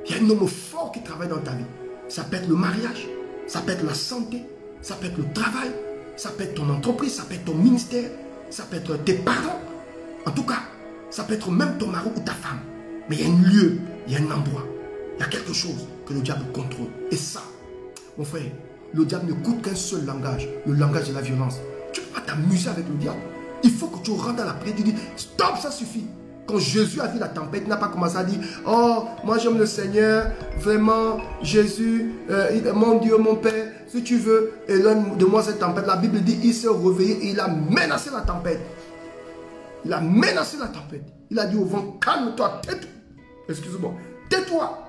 Il y a un homme fort qui travaille dans ta vie. Ça peut être le mariage, ça peut être la santé, ça peut être le travail, ça peut être ton entreprise, ça peut être ton ministère, ça peut être tes parents. En tout cas, ça peut être même ton mari ou ta femme. Mais il y a un lieu, il y a un endroit, il y a quelque chose que le diable contrôle. Et ça, mon frère, le diable ne coûte qu'un seul langage, le langage de la violence. Tu ne peux pas t'amuser avec le diable. Il faut que tu rentres dans la prière, tu dis, stop, ça suffit. Quand Jésus a vu la tempête, il n'a pas commencé à dire, oh, moi j'aime le Seigneur, vraiment, Jésus, mon Dieu, mon Père, si tu veux, éloigne de moi cette tempête. La Bible dit, il s'est réveillé et il a menacé la tempête. Il a menacé la tempête. Il a dit au vent, calme-toi, tais-toi. Excuse-moi, tais-toi.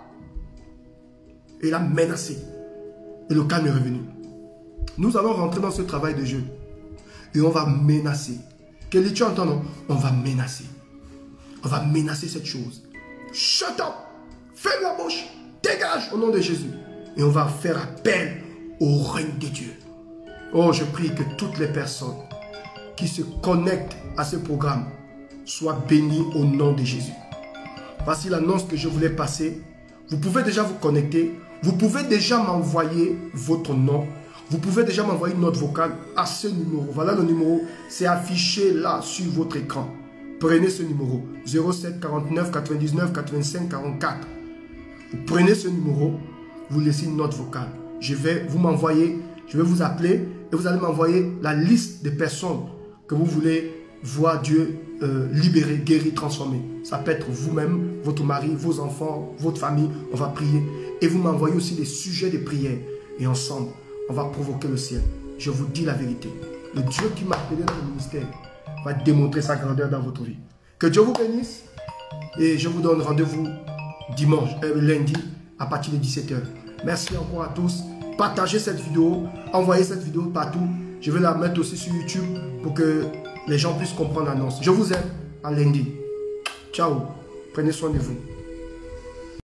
Et il a menacé. Et le calme est revenu. Nous allons rentrer dans ce travail de Dieu. Et on va menacer. Quel est-tu entends? On va menacer. On va menacer cette chose. Shut up. Ferme la bouche. Dégage au nom de Jésus. Et on va faire appel au règne de Dieu. Oh, je prie que toutes les personnes qui se connectent à ce programme soient bénies au nom de Jésus. Voici l'annonce que je voulais passer. Vous pouvez déjà vous connecter. Vous pouvez déjà m'envoyer votre nom. Vous pouvez déjà m'envoyer une note vocale à ce numéro. Voilà le numéro. C'est affiché là sur votre écran. Prenez ce numéro, 07 49 99 85 44. Vous prenez ce numéro, vous laissez une note vocale. Je vais vous m'envoyer, je vais vous appeler et vous allez m'envoyer la liste des personnes que vous voulez voir Dieu libérer, guérir, transformer. Ça peut être vous-même, votre mari, vos enfants, votre famille. On va prier. Et vous m'envoyez aussi des sujets de prière. Et ensemble, on va provoquer le ciel. Je vous dis la vérité. Le Dieu qui m'a appelé dans le ministère va démontrer sa grandeur dans votre vie. Que Dieu vous bénisse et je vous donne rendez-vous lundi à partir de 17 h. Merci encore à tous. Partagez cette vidéo, envoyez cette vidéo partout. Je vais la mettre aussi sur YouTube pour que les gens puissent comprendre l'annonce. Je vous aime. À lundi. Ciao. Prenez soin de vous.